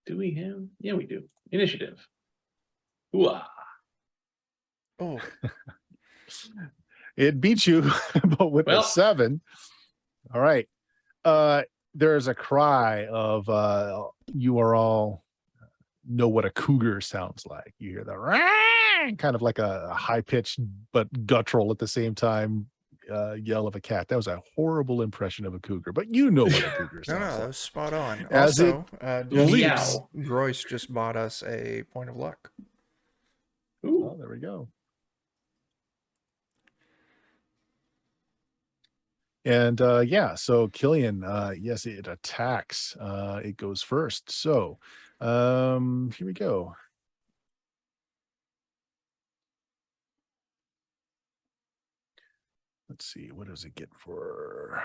Do we have? Yeah, we do. Initiative. Ooh-ah. Oh, It beats you, but with a 7. All right. There's a cry of you are all know what a cougar sounds like. You hear the "Rah!" kind of like a high-pitched but guttural at the same time yell of a cat. That was a horrible impression of a cougar, but you know what a cougar no, sounds that like. was spot on. As Also, leaps. Royce just bought us a point of luck. Oh, there we go. And yeah, so Killian, yes, it attacks. It goes first. So here we go. Let's see, what does it get for?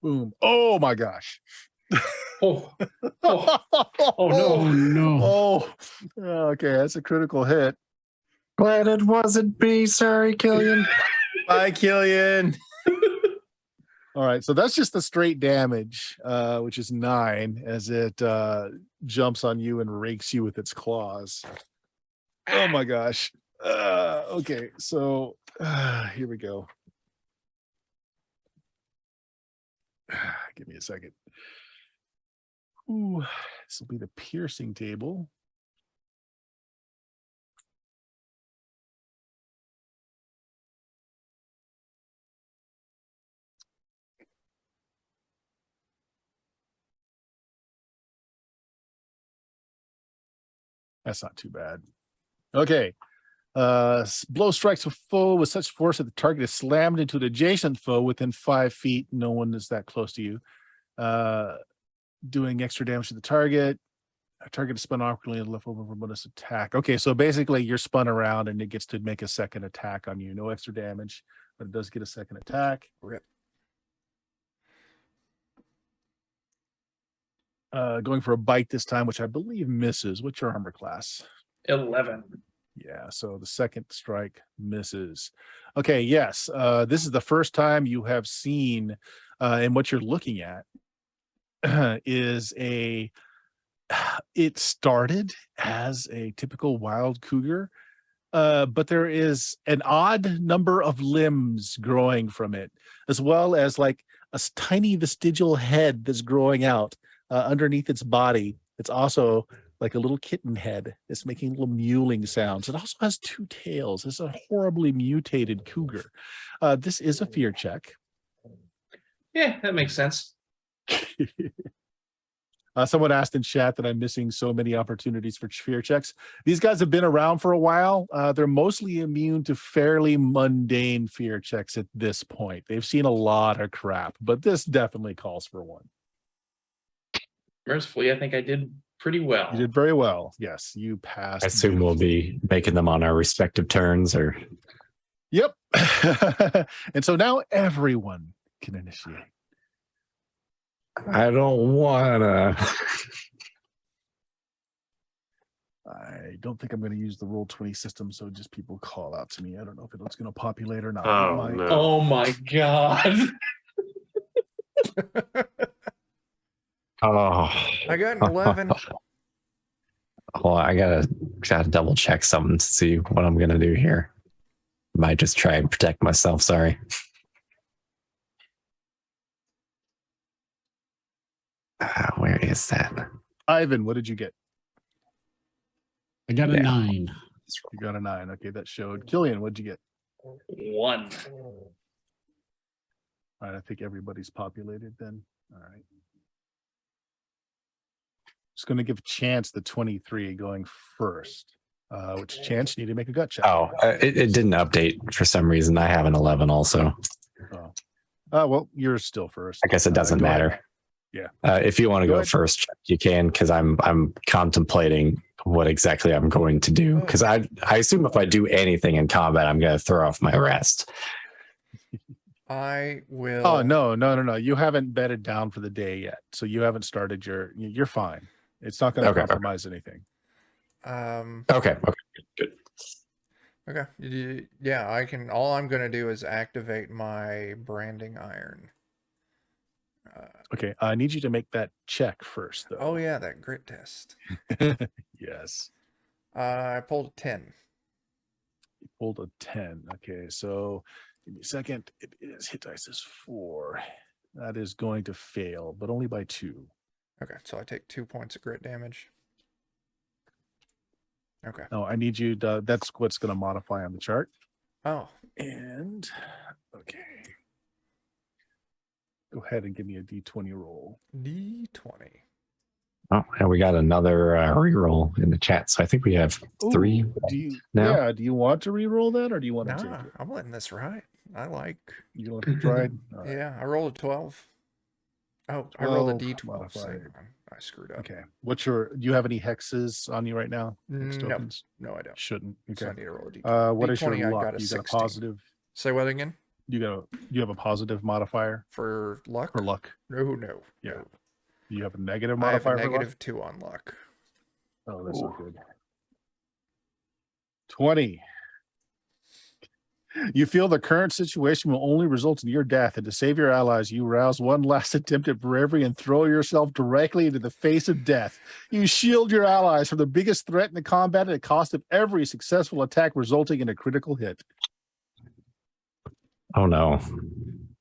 Boom. Oh my gosh. Oh. Oh. Oh, no. Oh no. Oh, okay, that's a critical hit. Glad it wasn't me. Sorry, Killian. Bye, Killian. All right, so that's just the straight damage, which is 9 as it jumps on you and rakes you with its claws. Oh my gosh. Okay, so here we go. Give me a second. Ooh, this will be the piercing table. That's not too bad. Okay. Blow strikes a foe with such force that the target is slammed into an adjacent foe within 5 feet. No one is that close to you. Doing extra damage to the target. A target is spun awkwardly and left over for bonus attack. Okay, so basically you're spun around and it gets to make a second attack on you. No extra damage, but it does get a second attack. Rip. Going for a bite this time, which I believe misses. What's your armor class? 11. Yeah, so the second strike misses. Okay, yes. This is the first time you have seen, and what you're looking at is it started as a typical wild cougar, but there is an odd number of limbs growing from it, as well as like a tiny vestigial head that's growing out underneath its body. It's also like a little kitten head. It's making little mewling sounds. It also has 2 tails. It's a horribly mutated cougar. This is a fear check. Yeah, that makes sense. Someone asked in chat that I'm missing so many opportunities for fear checks. These guys have been around for a while. They're mostly immune to fairly mundane fear checks at this point. They've seen a lot of crap, but this definitely calls for one. Mercifully, I think I did pretty well. You did very well. Yes, you passed. I assume we'll be making them on our respective turns, or Yep. And so now everyone can initiate. I don't wanna. I don't think I'm going to use the Roll20 system, so just people call out to me. I don't know if it's going to populate or not. It Oh might. no! Oh my god. Oh, I got an 11. well, I gotta double check something to see what I'm gonna do here. Might just try and protect myself. Sorry. Where is that? Ivan, what did you get? I got a Yeah. 9. You got a 9. Okay, that showed. Killian, what'd you get? 1. All right, I think everybody's populated then. All right. Just going to give Chance the 23 going first. Which Chance, you need to make a gut check. Oh, it didn't update for some reason. I have an 11 also. Oh. Well, you're still first. I guess it doesn't Go ahead. matter. Yeah. If you want to Go go ahead. first, you can, because I'm contemplating what exactly I'm going to do. Because I assume if I do anything in combat, I'm going to throw off my rest. I will. Oh, no. You haven't bedded down for the day yet. So you haven't started you're fine. It's not going to Okay. compromise anything. Okay. Good. Okay. Yeah, I can. All I'm going to do is activate my branding iron. Okay. I need you to make that check first, though. Oh, yeah, that grit test. Yes. I pulled a 10. You pulled a 10. Okay. So give me a second. It is hit dice is 4. That is going to fail, but only by 2. Okay, so I take 2 points of grit damage. Okay. No, I need you to, that's what's going to modify on the chart. Oh, And okay. Go ahead and give me a D20 roll. D20. Oh, and we got another reroll in the chat. So I think we have 3 Do you now. Yeah, do you want to re-roll that or do you want to take Nah, it? I'm letting this ride. I like. You want to try it? All right. Yeah, I rolled a 12. Oh, I rolled a 12 D12. modifier. Hang on. I screwed up. Okay. Do you have any hexes on you right now? Hex No. tokens? No, I don't. Shouldn't. So I Okay. need to roll a D20. What is your D20, I luck? got a You got a 16. positive. Say what again? You have a positive modifier For luck? for luck. No. Yeah. No. You have a negative I have a modifier for luck. -2 on luck. Oh, that's not good. 20. You feel the current situation will only result in your death, and to save your allies, you rouse one last attempt at bravery and throw yourself directly into the face of death. You shield your allies from the biggest threat in the combat at the cost of every successful attack, resulting in a critical hit. Oh no.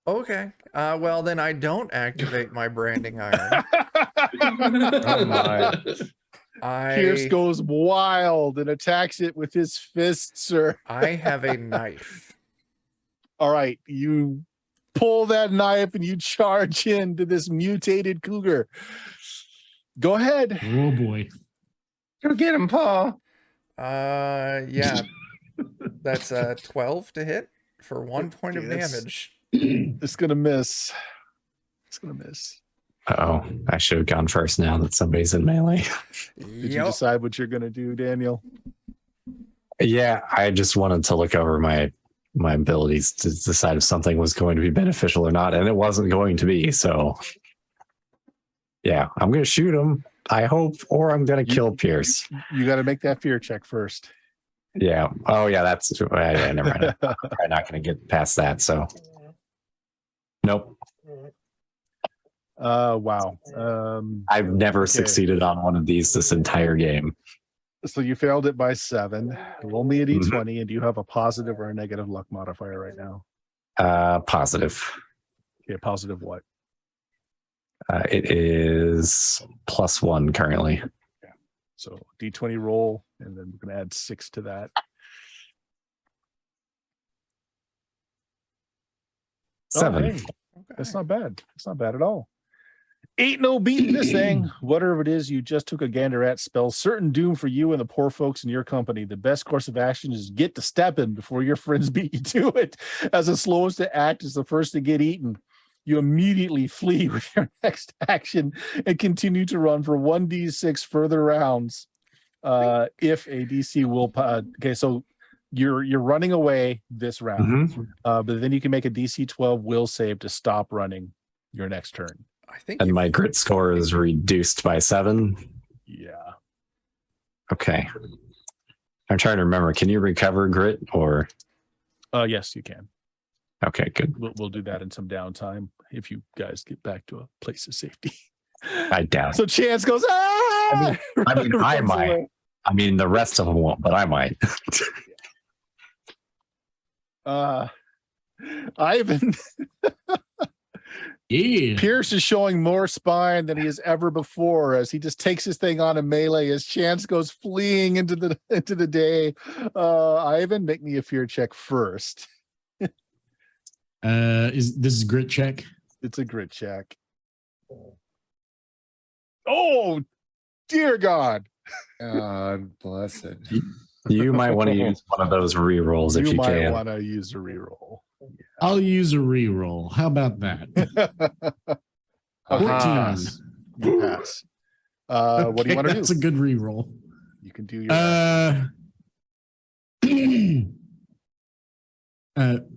Okay. Well, then I don't activate my branding iron. Oh my. Pierce I goes wild and attacks it with his fists, sir. I have a knife. All right, you pull that knife and you charge into this mutated cougar. Go ahead. Oh boy. Go get him, Paul. Yeah. That's a 12 to hit for 1 point of Yes. damage. It's gonna miss. It's gonna miss. Oh, I should have gone first now that somebody's in melee. Did you Yep. decide what you're gonna do, Daniel? Yeah, I just wanted to look over my abilities to decide if something was going to be beneficial or not, and it wasn't going to be. So, yeah, I'm going to shoot him. I hope, or I'm going to kill Pierce. You got to make that fear check first. Yeah. Oh, yeah. That's yeah, never mind. I'm probably not going to get past that. So, nope. Wow. I've never Okay. succeeded on one of these this entire game. So you failed it by 7. Roll me a d20, and do you have a positive or a negative luck modifier right now? Positive. Okay, positive what? It is +1 currently. So d20 roll, and then we're gonna add 6 to that. 7. Okay. Okay. That's not bad. It's not bad at all. Ain't no beating this thing. Whatever it is you just took a gander at spells certain doom for you and the poor folks in your company. The best course of action is get to stepping before your friends beat you to it. As the slowest to act is the first to get eaten. You immediately flee with your next action and continue to run for 1d6 further rounds. If a DC will, okay, so you're running away this round, but then you can make a DC 12 will save to stop running your next turn. I think And my grit score is reduced by 7. Yeah. Okay. I'm trying to remember. Can you recover grit or? Yes, you can. Okay, good. We'll do that in some downtime if you guys get back to a place of safety. I doubt. So Chance goes, ah! I might. Away. I mean, the rest of them won't, but I might. Ivan. Yeah. Pierce is showing more spine than he has ever before as he just takes his thing on a melee as Chance goes fleeing into the day. Ivan, make me a fear check first. This is grit check? It's a grit check. Oh, dear God. God bless it. You might want to use one of those re-rolls if you might can. want to use a reroll. I'll use a reroll. How about that? 14. You pass. What do you want to do? That's a good reroll. You can do your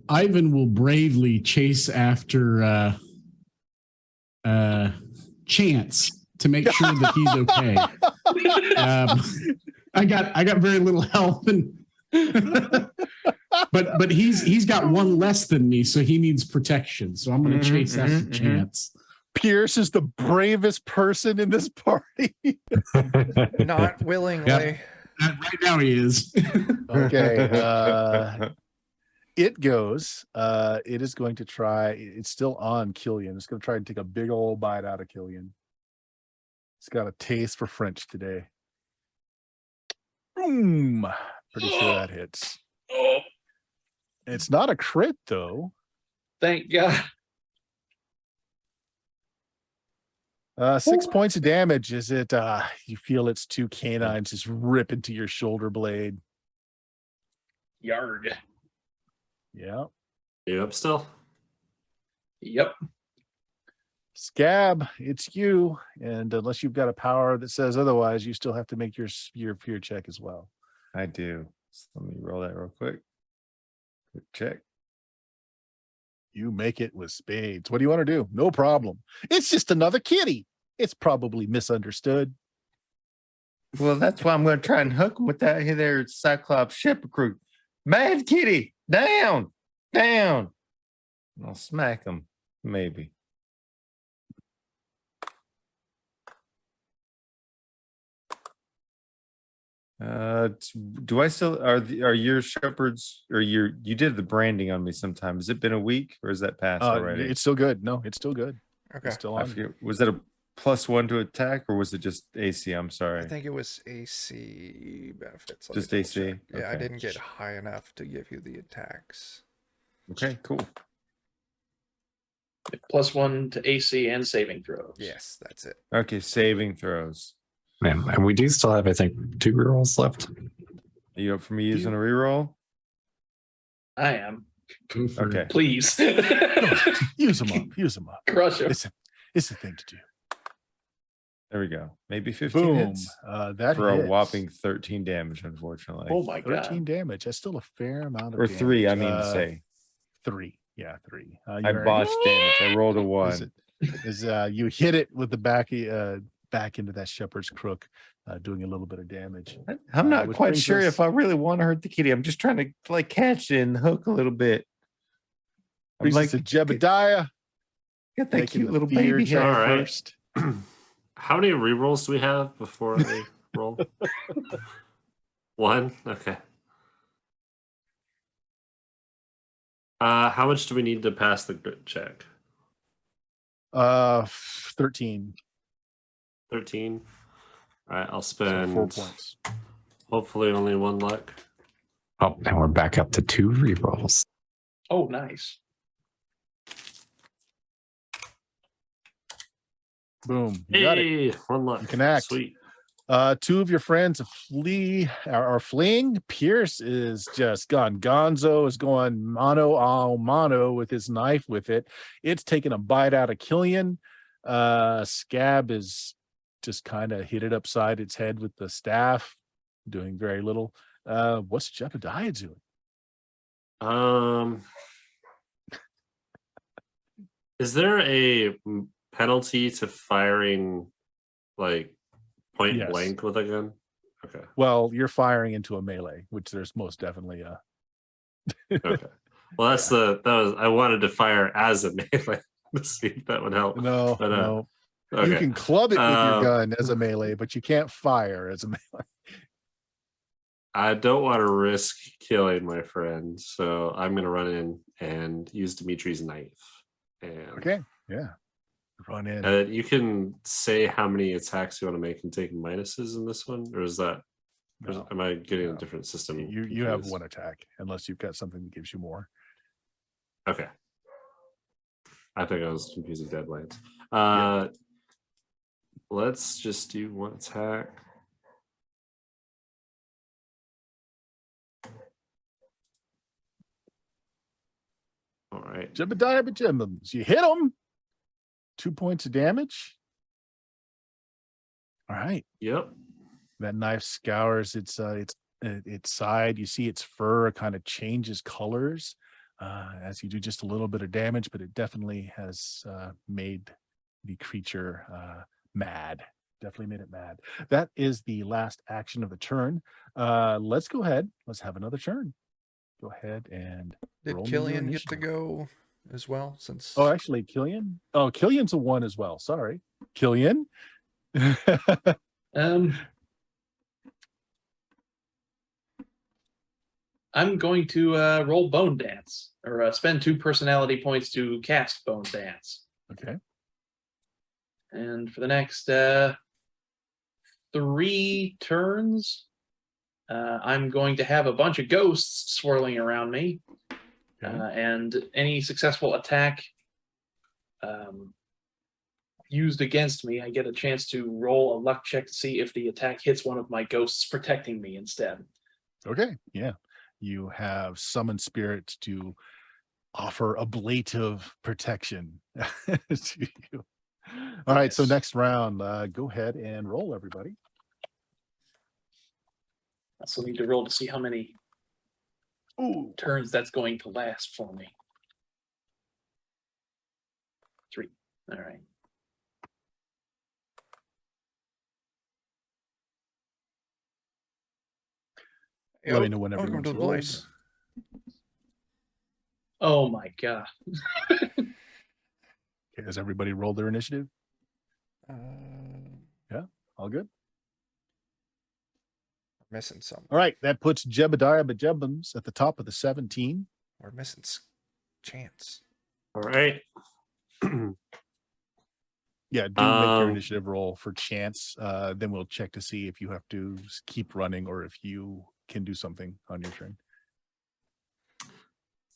Ivan will bravely chase after Chance to make sure that he's okay. I got very little health, and but he's got one less than me, so he needs protection. So I'm going to chase after Chance. Pierce is the bravest person in this party. Not willingly. Yep. Right now he is. Okay. It goes. It is going to try. It's still on Killian. It's going to try and take a big old bite out of Killian. It's got a taste for French today. Boom. Pretty sure that hits. It's not a crit, though. Thank God. 6 points of damage. Is it? You feel its two canines just rip into your shoulder blade. Yard. Yeah. You up still? Yep. Scab, it's you. And unless you've got a power that says otherwise, you still have to make your fear check as well. I do. So let me roll that real quick. Quick check. You make it with spades. What do you want to do? No problem. It's just another kitty. It's probably misunderstood. Well, that's why I'm going to try and hook him with that there Cyclops shepherd crew. Mad kitty, down, down. And I'll smack him, maybe. Do I still are your shepherds or you did the branding on me sometime? Has it been a week or is that past already? It's still good. No, it's still good. Okay. It's still I on. forget, was that a +1 to attack or was it just AC? I'm sorry. I think it was AC benefits. Let me Just double AC? check. Yeah, I Okay. didn't get high enough to give you the attacks. Okay, cool. +1 to AC and saving throws. Yes, that's it. Okay, saving throws. Man, and we do still have, I think, 2 rerolls left. Are you up for me using a reroll? I am. Go for Okay. it. Please. Use them up. Use them up. Crush him. It's the thing to do. There we go. Maybe 15 Boom. hits That for a hits. whopping 13 damage, unfortunately. Oh my 13 God. damage. That's still a fair amount of Or damage. 3, I mean to say. 3. Yeah, 3. I botched damage. I rolled a 1. You hit it with the back into that shepherd's crook, doing a little bit of damage. I'm not which quite brings sure us- if I really want to hurt the kitty. I'm just trying to like catch it and hook a little bit. I'm Brings us like, to Jebediah. get that making cute the little fear baby check head. All right. first. How many rerolls do we have before they roll? 1? Okay. How much do we need to pass the grit check? 13. 13. All right, I'll So spend 4 points. hopefully only 1 luck. Oh, and we're back up to 2 rerolls. Oh, nice. Boom. You got it. Hey, one luck. You can act. Sweet. Two of your friends are fleeing. Pierce is just gone. Gonzo is going mano a mano with his knife with it. It's taking a bite out of Killian. Scab is just kind of hit it upside its head with the staff, doing very little. What's Jebediah doing? Is there a penalty to firing like point Yes. blank with a gun? Okay. Well, you're firing into a melee, which there's most definitely a. Okay. Well, I wanted to fire as a melee to see if that would help. No, But, no. Okay. You can club it with your gun as a melee, but you can't fire as a melee. I don't want to risk killing my friend, so I'm going to run in and use Dimitri's knife. And Okay, yeah. Run in. you can say how many attacks you want to make and take minuses in this one, or is that? No, am I getting no. a different system? You have confused? one attack, unless you've got something that gives you more. Okay. I think I was confusing deadlines. Let's just do one attack. All right. Jebediah Bajimums. You hit him. 2 points of damage. All right. Yep. That knife scours its side. You see its fur kind of changes colors as you do just a little bit of damage, but it definitely has made the creature mad. Definitely made it mad. That is the last action of the turn. Let's go ahead. Let's have another turn. Go ahead and Did roll me your Killian get to initiative. go as well? Since Oh, actually, Killian. Oh, Killian's a 1 as well. Sorry, Killian. I'm going to roll Bone Dance, or spend 2 personality points to cast Bone Dance. Okay. And for the next 3 turns, I'm going to have a bunch of ghosts swirling around me. Okay. And any successful attack used against me, I get a chance to roll a luck check to see if the attack hits one of my ghosts protecting me instead. Okay. Yeah. You have summoned spirits to offer ablative protection to you. All right. So Yes. next round, go ahead and roll, everybody. I also need to roll to see how many turns that's going to last for me. 3. All right. Let me know whenever welcome you to the rolled. place. Oh my god. Okay, has everybody rolled their initiative? All good. We're missing some. All right. That puts Jebediah Bajebums at the top of the 17. We're missing Chance. All right. Yeah, do make your initiative roll for chance. Then we'll check to see if you have to keep running or if you can do something on your turn.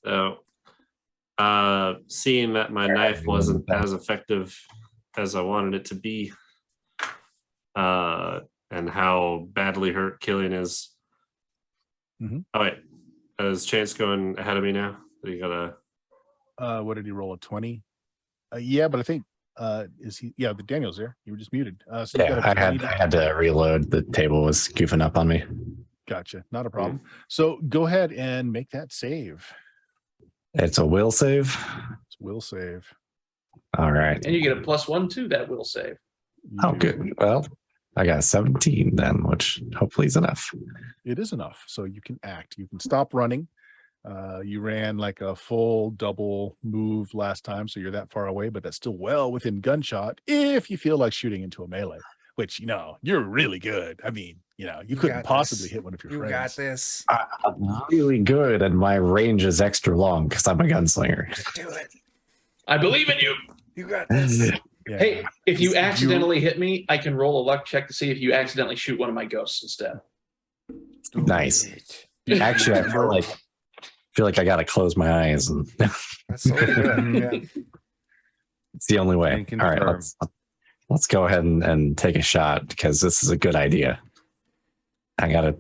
So, seeing that my knife wasn't as effective as I wanted it to be, and how badly hurt Killian is. Mhm. Oh wait, is Chance going ahead of me now? You gotta. What did he roll? A 20? Yeah, but I think is he? Yeah, the Daniel's there. You were just muted. So you Yeah, got a I 20. had to reload. The table was goofing up on me. Gotcha. Not a problem. So go ahead and make that save. It's a will save. Will save. All right. And you get a +1 to that will save. You Oh, do. good. Well, I got 17 then, which hopefully is enough. It is enough. So you can act. You can stop running. You ran like a full double move last time, so you're that far away, but that's still well within gunshot if you feel like shooting into a melee, which, you're really good. I mean, you couldn't got possibly this. hit one of your You friends. got this. I'm really good, and my range is extra long because I'm a gunslinger. Do it. I believe in you. You got this. Yeah. Hey, if you You- accidentally hit me, I can roll a luck check to see if you accidentally shoot one of my ghosts instead. Nice. Actually, I feel like I gotta close my eyes, and That's the way to do it. Yeah. it's the only way. And All right, confirm. let's go ahead and take a shot because this is a good idea. I got a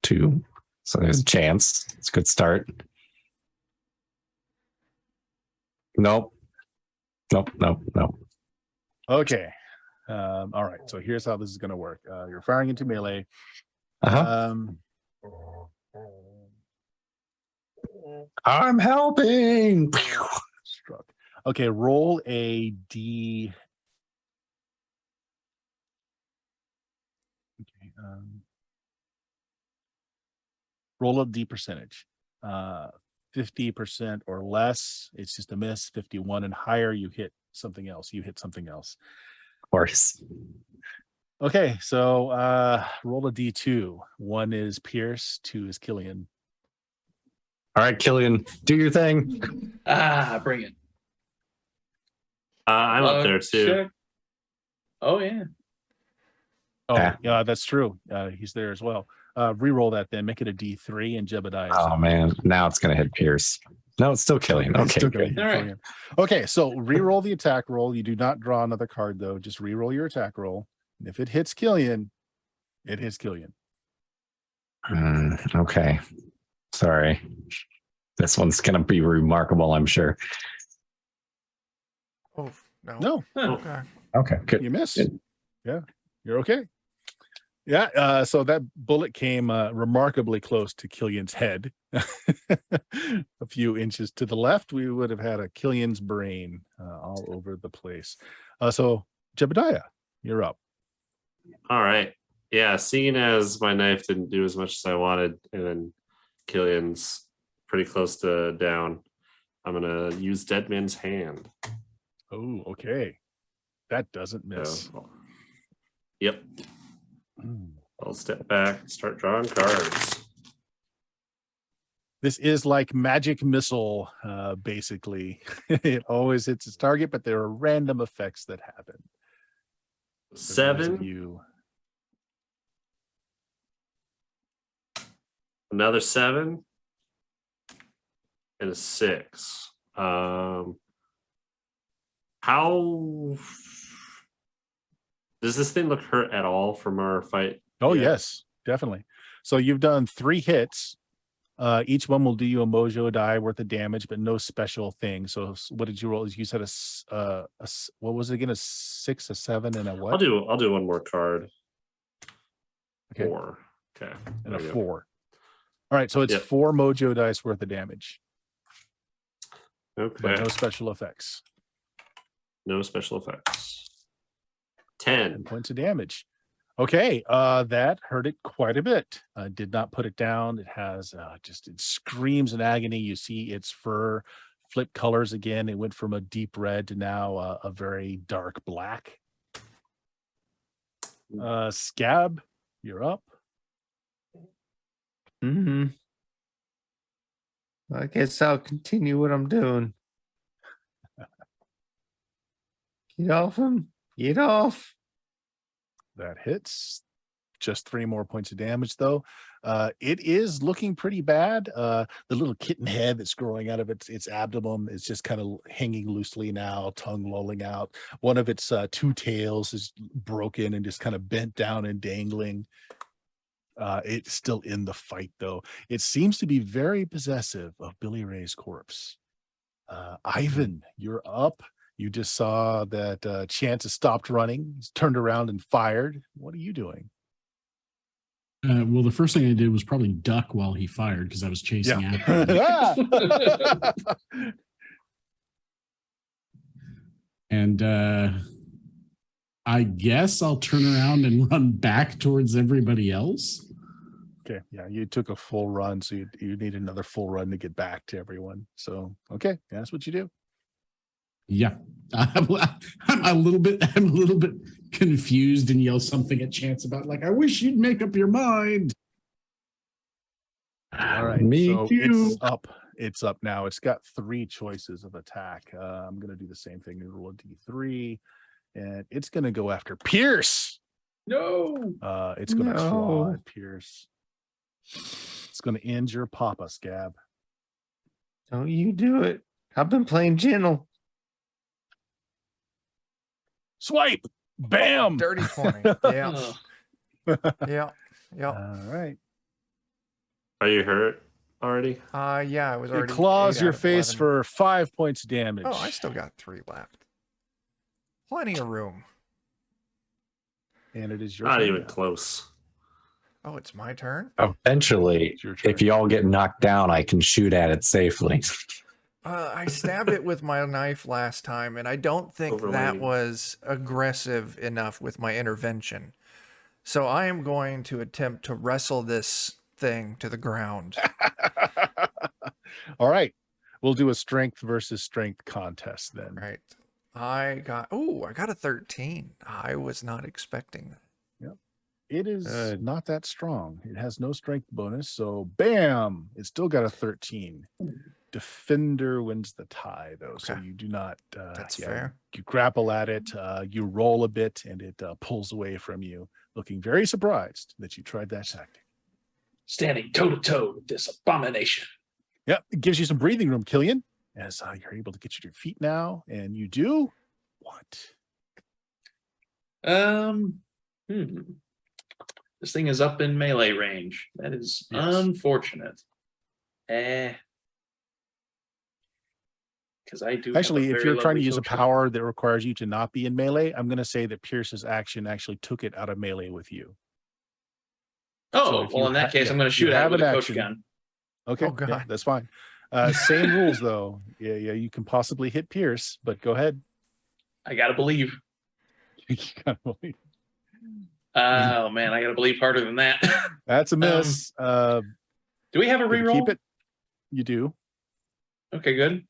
2, so there's a chance. It's a good start. Nope. Okay. All right. So here's how this is going to work. You're firing into melee. Uh-huh. I'm helping. Struck. Okay. Roll a D. Okay. Roll a D percentage. 50% or less, it's just a miss. 51 and higher, you hit something else. Of course. Okay, so roll a D2. 1 is Pierce, 2 is Killian. All right, Killian, do your thing. Bring it. I'm up there too. Check. Oh yeah. Oh, Yeah. yeah, that's true. He's there as well. Reroll that then. Make it a D3 and Jebediah. Oh man, now it's gonna hit Pierce. No, it's still Killian. It's Okay, still gonna good. hit All right. Killian. Okay, so reroll the attack roll. You do not draw another card though. Just reroll your attack roll. And if it hits Killian, it hits Killian. Okay, sorry. This one's gonna be remarkable, I'm sure. Oh, no. No, Okay. Okay, good. you miss. Good. Yeah, you're okay. Yeah, so that bullet came remarkably close to Killian's head. A few inches to the left, we would have had a Killian's brain all over the place. So, Jebediah, you're up. All right. Yeah, seeing as my knife didn't do as much as I wanted, and then Killian's pretty close to down, I'm gonna use Dead Man's Hand. Oh, okay. That doesn't miss. So, yep. I'll step back, start drawing cards. This is like magic missile, basically. It always hits its target, but there are random effects that happen. For those of 7, you. another 7, and a 6. How does this thing look hurt at all from our fight? Oh, Yeah. yes, definitely. So you've done 3 hits. Each one will do you a mojo die worth of damage, but no special thing. So what did you roll? You said what was it again? A 6, a 7, and a what? I'll do one more card. Okay. 4. Okay. And a There we go. 4. All right, so it's Yep. 4 mojo dice worth of damage, Okay. but no special effects. No special effects. 10 10. points of damage. Okay, that hurt it quite a bit. Did not put it down. It has it screams in agony. You see its fur flip colors again. It went from a deep red to now a very dark black. Scab, you're up. I guess I'll continue what I'm doing. Get off him. Get off. That hits. Just 3 more points of damage, though. It is looking pretty bad. The little kitten head that's growing out of its abdomen is just kind of hanging loosely now, tongue lolling out. One of its 2 tails is broken and just kind of bent down and dangling. It's still in the fight, though. It seems to be very possessive of Billy Ray's corpse. Ivan, you're up. You just saw that Chance has stopped running. He's turned around and fired. What are you doing? Well, the first thing I did was probably duck while he fired because I was chasing after him. And I guess I'll turn around and run back towards everybody else. Okay, yeah, you took a full run, so you need another full run to get back to everyone. So, okay, that's what you do. Yeah, I'm a little bit confused and yell something at Chance about like, I wish you'd make up your mind. All right, Me so too. it's up now. It's got 3 choices of attack. I'm gonna do the same thing. Roll a D3, and it's gonna go after Pierce. No. It's gonna claw No. at Pierce. It's gonna end your papa, Scab. Don't you do it. I've been playing gentle. Swipe. Bam! Dirty 20. Yeah. Oh, Yeah. Yeah. All right. Are you hurt already? Yeah, I was already It claws 8 your out of face 11. for 5 points of damage. Oh, I still got 3 left. Plenty of room. And it is your Not turn even now. close. Oh, it's my turn? Eventually, It's your turn. if you all get knocked down, I can shoot at it safely. I stabbed it with my knife last time, and I don't think that Overweighting. was aggressive enough with my intervention. So I am going to attempt to wrestle this thing to the ground. All right. We'll do a strength versus strength contest then. Right. I got a 13. I was not expecting that. It is Good. not that strong. It has no strength bonus. So, bam! It's still got a 13. Defender wins the tie, though. So Okay. you do not. That's fair. You grapple at it. You roll a bit, and it pulls away from you, looking very surprised that you tried that tactic. standing toe to toe with this abomination. Yep, it gives you some breathing room, Killian, as you're able to get you to your feet now, and you do what? This thing is up in melee range. That is Yes. unfortunate. Because I do. Actually, have a if very you're trying to lovely use a social- power that requires you to not be in melee, I'm going to say that Pierce's action actually took it out of melee with you. So Oh, if well, you in that ha- case, yeah, I'm going if to you shoot at it have with a an coach action- gun. Okay, Oh, God. yeah, that's fine. Same rules though. Yeah, you can possibly hit Pierce, but go ahead. I got to believe. You gotta believe. Oh, man, I got to believe harder than that. That's a miss. Do we have a Did you reroll? keep it? You do. Okay, good.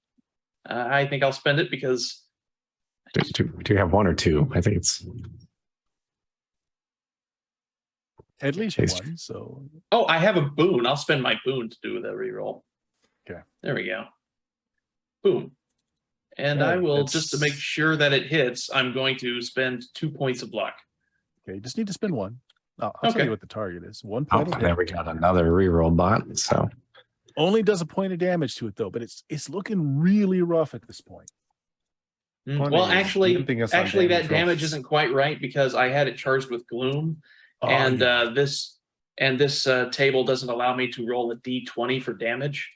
I think I'll spend it because Do you have one or two? I think it's At least Chase. one. So oh, I have a boon. I'll spend my boon to do the reroll. Okay. There we go. Boom. And Okay, I will that's- just to make sure that it hits. I'm going to spend 2 points of luck. okay, you just need to spend one. I'll tell Okay. you what the target is. 1 oh, point of there hit. we got another reroll bot. So Only does a point of damage to it though, but it's looking really rough at this point. Funny Well, is actually, limping us on that damage damage rolls. isn't quite right because I had it charged with gloom, Oh, and yeah. this table doesn't allow me to roll a d20 for damage.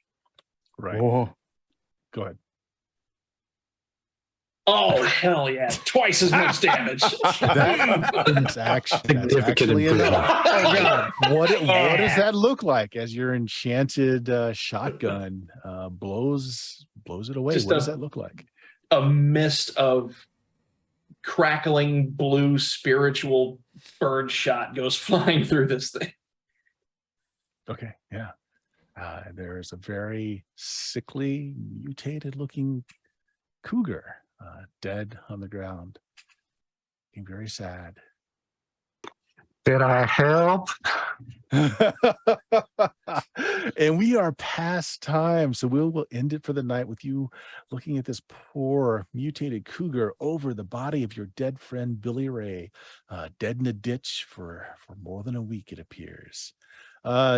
Right. Whoa. Go ahead. Oh hell yeah! Twice as much damage. That's actually Significant enough. improvement. Oh god, what does that look like as your enchanted shotgun blows it away? Just What does a- that look like? A mist of crackling blue spiritual bird shot goes flying through this thing. Okay, yeah. There's a very sickly, mutated looking cougar dead on the ground. Looking very sad. did I help? And we are past time, so we'll end it for the night with you looking at this poor mutated cougar over the body of your dead friend Billy Ray, dead in a ditch for more than a week, it appears.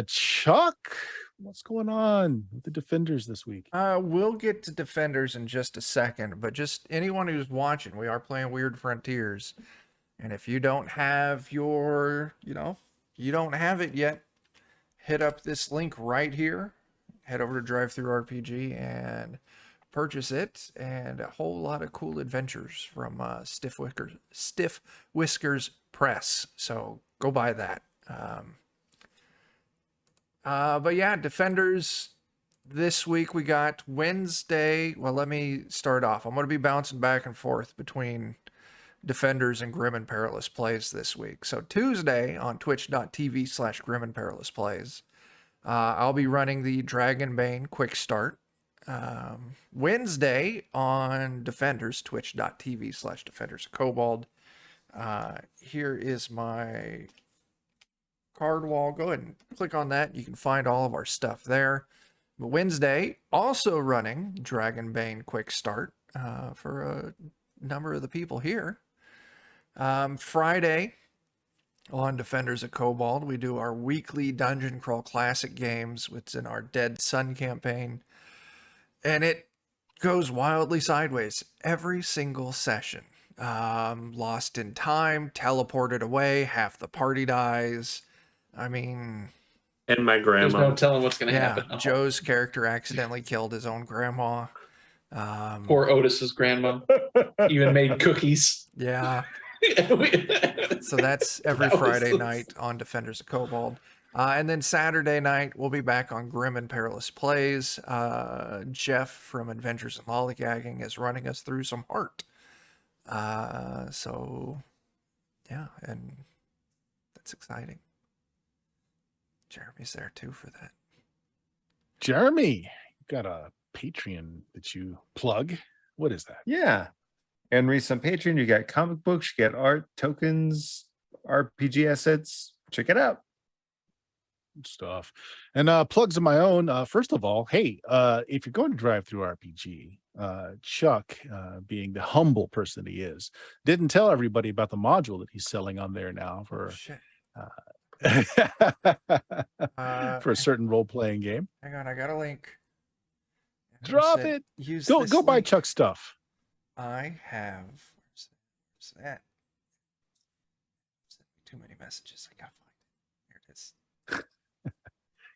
Chuck, what's going on with the defenders this week? We'll get to defenders in just a second, but just anyone who's watching, we are playing Weird Frontiers. And if you don't have you don't have it yet, hit up this link right here. Head over to DriveThruRPG and purchase it, and a whole lot of cool adventures from Stiff Whiskers Press. So go buy that. But yeah, defenders this week we got Wednesday. Well, let me start off. I'm going to be bouncing back and forth between defenders and Grim and Perilous Plays this week. So Tuesday on twitch.tv/Grim and Perilous Plays, I'll be running the Dragonbane Quick Start. Wednesday on Defenders, twitch.tv/Defenders Kobold. Here is my card wall. Go ahead and click on that. You can find all of our stuff there. But Wednesday, also running Dragonbane Quick Start for a number of the people here. Friday on Defenders of Kobold, we do our weekly Dungeon Crawl Classic games, which is in our Dead Sun campaign. And it goes wildly sideways every single session. lost in time, teleported away, half the party dies. I mean, And my There's grandma. no telling what's going to yeah, happen. Joe's character accidentally killed his own grandma. Poor Otis's grandma even made cookies. Yeah. So that's every That was Friday the- night on Defenders of Cobalt. And then Saturday night, we'll be back on Grim and Perilous Plays. Jeff from Adventures in Lollygagging is running us through some Heart. So, yeah, and that's exciting. Jeremy's there too for that. Jeremy, you got a Patreon that you plug. What is that? Yeah. And recent Patreon, you got comic books, you got art, tokens, RPG assets. Check it out. Good stuff. And plugs of my own. First of all, hey, if you're going to drive through RPG, Chuck, being the humble person he is, didn't tell everybody about the module that he's selling on there now for Shit. for a certain role-playing game. Hang on, I got a link. Drop it. Use Go this go buy link. Chuck stuff. I have. Where's that? Sent me too many messages. I gotta find it. Here it is.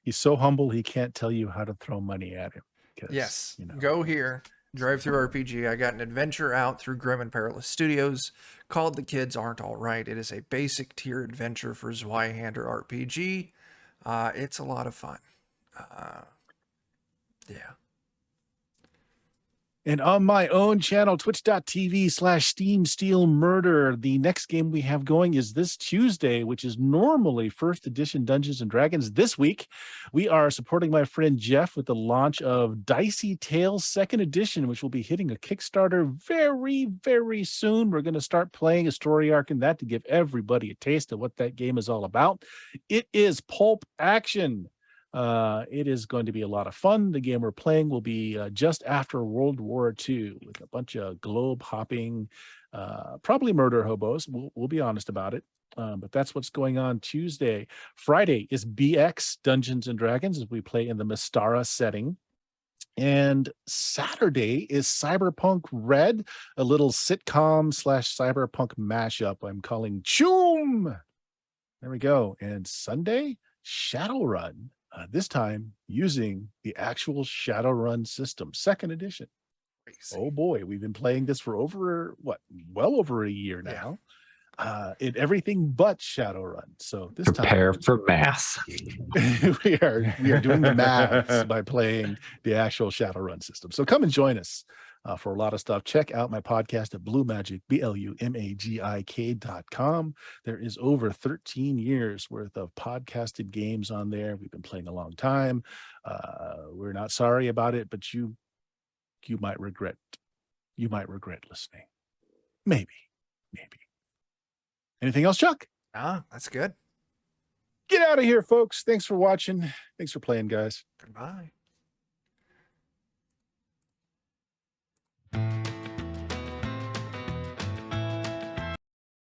He's so humble he can't tell you how to throw money at him. 'cause, Yes. you know. Go here. Drive through RPG. I got an adventure out through Grim and Perilous Studios called The Kids Aren't All Right. It is a basic tier adventure for Zweihander RPG. It's a lot of fun. Yeah. And on my own channel, twitch.tv/Steam Steel Murder, the next game we have going is this Tuesday, which is normally first edition Dungeons and Dragons. This week, we are supporting my friend Jeff with the launch of Dicey Tales second edition, which will be hitting a Kickstarter very, very soon. We're going to start playing a story arc in that to give everybody a taste of what that game is all about. It is pulp action. It is going to be a lot of fun. The game we're playing will be just after World War II with a bunch of globe hopping, probably murder hobos. We'll be honest about it. But that's what's going on Tuesday. Friday is BX Dungeons and Dragons as we play in the Mystara setting. And Saturday is Cyberpunk Red, a little sitcom / cyberpunk mashup I'm calling Choom. There we go. And Sunday, Shadowrun. This time using the actual Shadowrun system, second edition. Crazy. Oh boy, we've been playing this for well over a year now. In everything but Shadowrun. So this Prepare time for math. we are doing the maths by playing the actual Shadowrun system. So come and join us for a lot of stuff. Check out my podcast at BlueMagic, BLUMAGIK.com. There is over 13 years worth of podcasted games on there. We've been playing a long time. We're not sorry about it, but you might regret listening. Maybe. Anything else, Chuck? That's good. Get out of here, folks. Thanks for watching. Thanks for playing, guys. Goodbye.